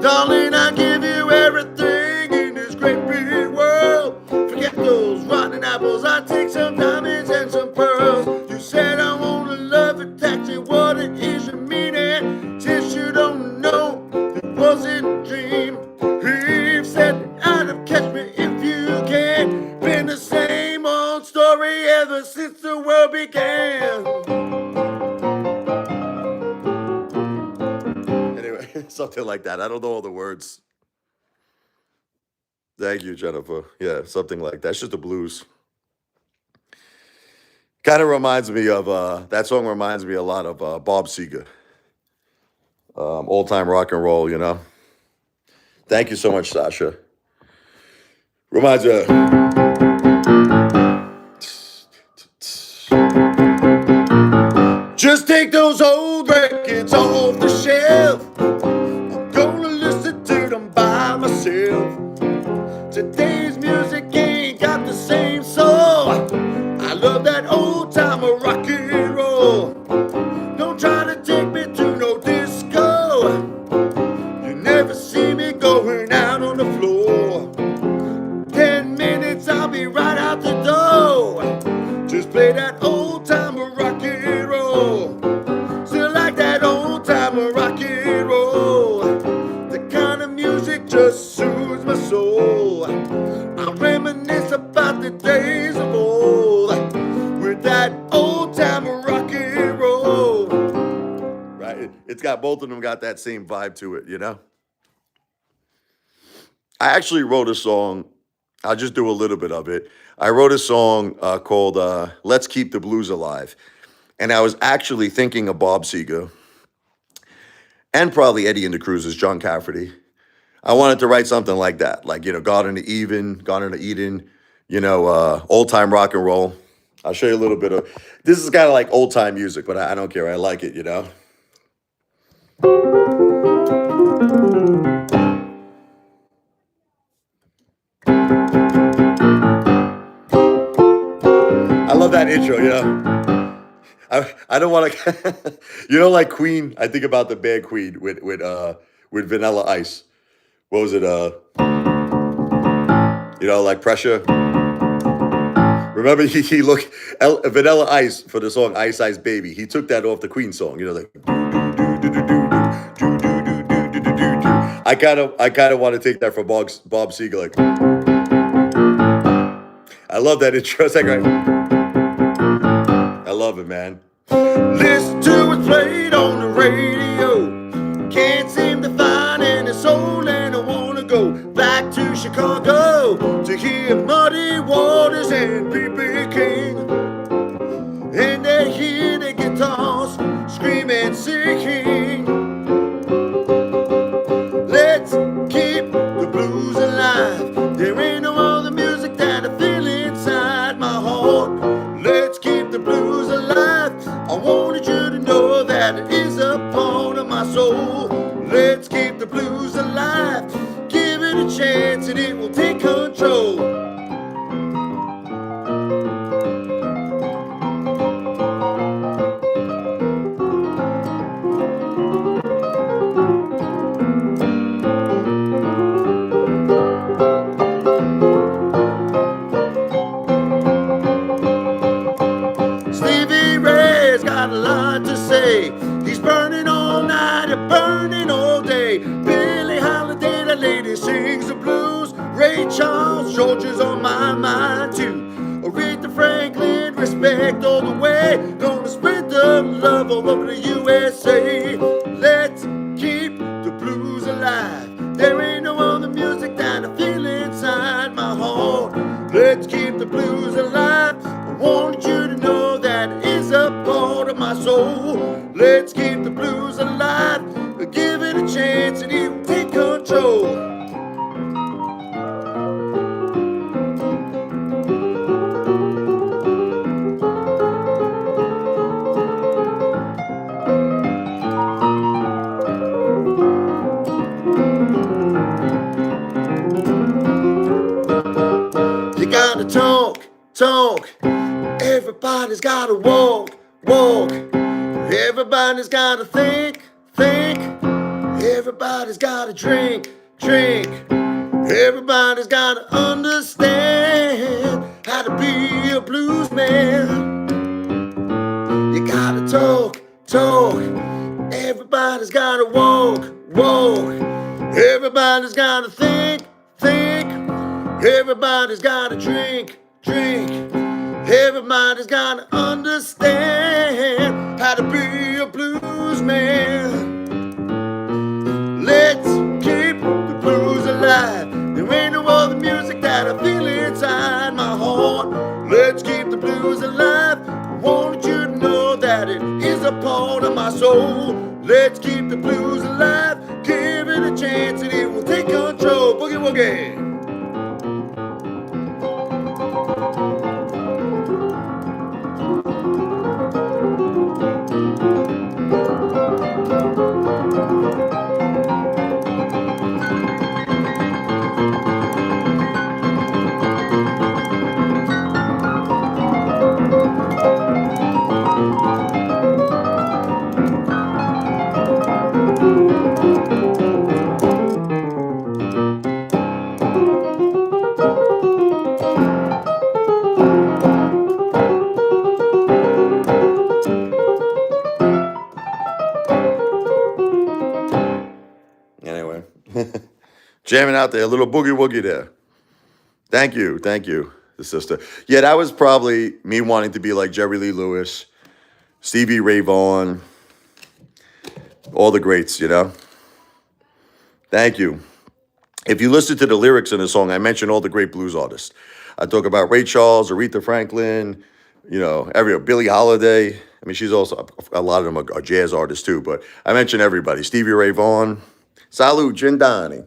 Darling, I give you everything in this great big world. Forget those rotten apples, I take some diamonds and some pearls. You said I wanna love it, taxi, what it is you mean it. Since you don't know, it wasn't a dream. Eve said, Adam, catch me if you can. Been the same old story ever since the world began. Something like that. I don't know all the words. Thank you, Jennifer. Yeah, something like that. It's just the blues. Kind of reminds me of, that song reminds me a lot of Bob Seger. Old time rock and roll, you know. Thank you so much, Sasha. Reminds me of... Just take those old records off the shelf. I'm gonna listen to them by myself. Today's music ain't got the same soul. I love that old time of rock and roll. Don't try to take me to no disco. You never see me going out on the floor. 10 minutes, I'll be right out the door. Just play that old time of rock and roll. Still like that old time of rock and roll. The kind of music just soothes my soul. I reminisce about the days of old with that old time of rock and roll. Right? It's got, both of them got that same vibe to it, you know? I actually wrote a song. I'll just do a little bit of it. I wrote a song called Let's Keep the Blues Alive. And I was actually thinking of Bob Seger and probably Eddie and the Cruisers, John Cafferty. I wanted to write something like that, like, you know, Garden of Eden, you know, old time rock and roll. I'll show you a little bit of, this is kind of like old time music, but I don't care. I like it, you know. I love that intro, you know. I don't want to, you know, like Queen. I think about the band Queen with Vanilla Ice. What was it? You know, like Pressure. Remember, he looked Vanilla Ice for the song Ice Ice Baby. He took that off the Queen song. You know, like. I kind of want to take that from Bob Seger, like. I love that intro. It's like, right. I love it, man. Listen to what's played on the radio. Can't seem to find any soul, and I wanna go back to Chicago to hear Muddy Waters and B.B. King. And they hear the guitars scream and sing. Let's keep the blues alive. There ain't no other music that I feel inside my heart. Let's keep the blues alive. I wanted you to know that it is a part of my soul. Let's keep the blues alive. Give it a chance and it will take control. Got a lot to say. He's burning all night and burning all day. Billie Holiday, the lady sings the blues. Ray Charles, Georgia's on my mind too. Aretha Franklin, respect all the way. Gonna spread the love all over the USA. Let's keep the blues alive. There ain't no other music that I feel inside my heart. Let's keep the blues alive. I wanted you to know that it is a part of my soul. Let's keep the blues alive. Give it a chance and it will take control. You gotta talk. Everybody's gotta walk. Everybody's gotta think. Everybody's gotta drink. Everybody's gotta understand how to be a blues man. You gotta talk. Everybody's gotta walk. Everybody's gotta think. Everybody's gotta drink. Everybody's gotta understand how to be a blues man. Let's keep the blues alive. There ain't no other music that I feel inside my heart. Let's keep the blues alive. I wanted you to know that it is a part of my soul. Let's keep the blues alive. Give it a chance and it will take control. Boogie woogie. Anyway, jamming out there, a little boogie woogie there. Thank you, the sister. Yeah, that was probably me wanting to be like Jerry Lee Lewis, Stevie Ray Vaughan, all the greats, you know. Thank you. If you listen to the lyrics in the song, I mention all the great blues artists. I talk about Ray Charles, Aretha Franklin, you know, Billie Holiday. I mean, she's also, a lot of them are jazz artists too, but I mention everybody. Stevie Ray Vaughan. Salud, Jindani.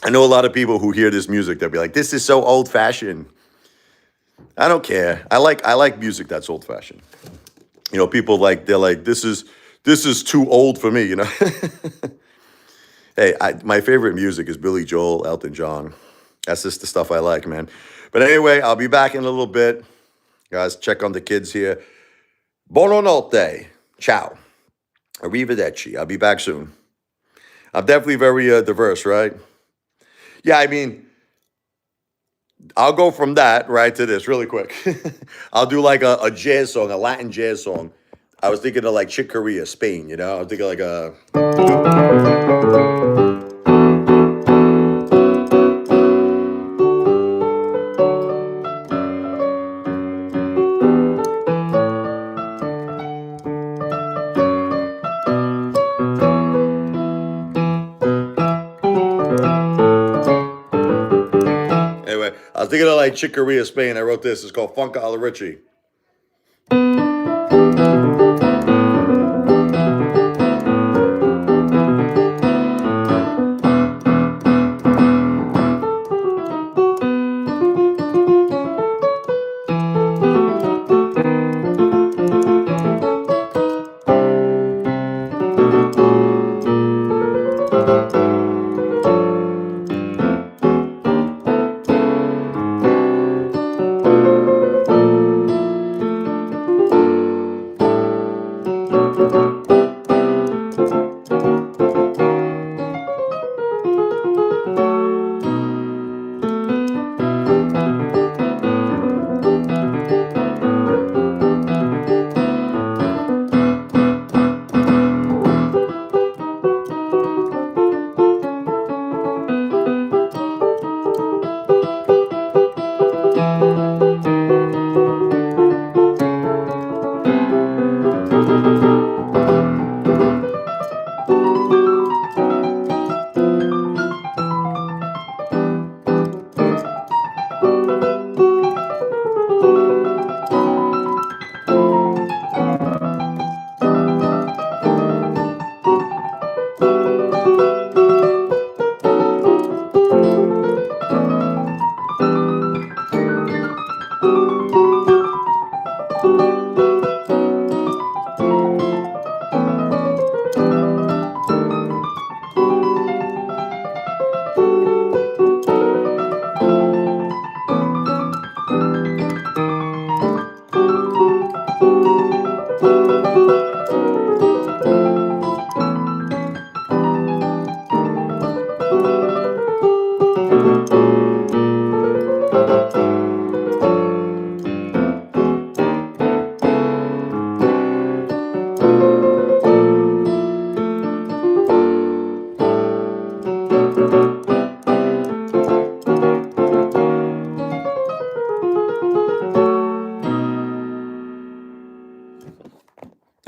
I know a lot of people who hear this music, they'll be like, this is so old-fashioned. I don't care. I like music that's old-fashioned. You know, people they're like, this is too old for me, you know. Hey, my favorite music is Billy Joel, Elton John. That's just the stuff I like, man. But anyway, I'll be back in a little bit. Guys, check on the kids here. Buonanotte. Ciao. Arrivederci. I'll be back soon. I'm definitely very diverse, right? Yeah, I mean, I'll go from that right to this really quick. I'll do like a jazz song, a Latin jazz song. I was thinking of like Chick Corea, Spain, you know? I was thinking like a... I was thinking of like Chicoria, Spain. I wrote this. It's called Funk a la Richie.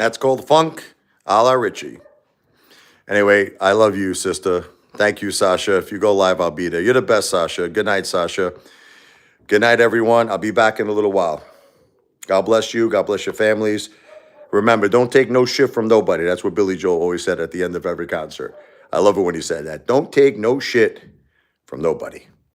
That's called Funk a la Richie. Anyway, I love you, sister. Thank you, Sasha. If you go live, I'll be there. You're the best, Sasha. Good night, Sasha. Good night, everyone. I'll be back in a little while. God bless you. God bless your families. Remember, don't take no shit from nobody. That's what Billy Joel always said at the end of every concert. I love it when he said that. Don't take no shit from nobody.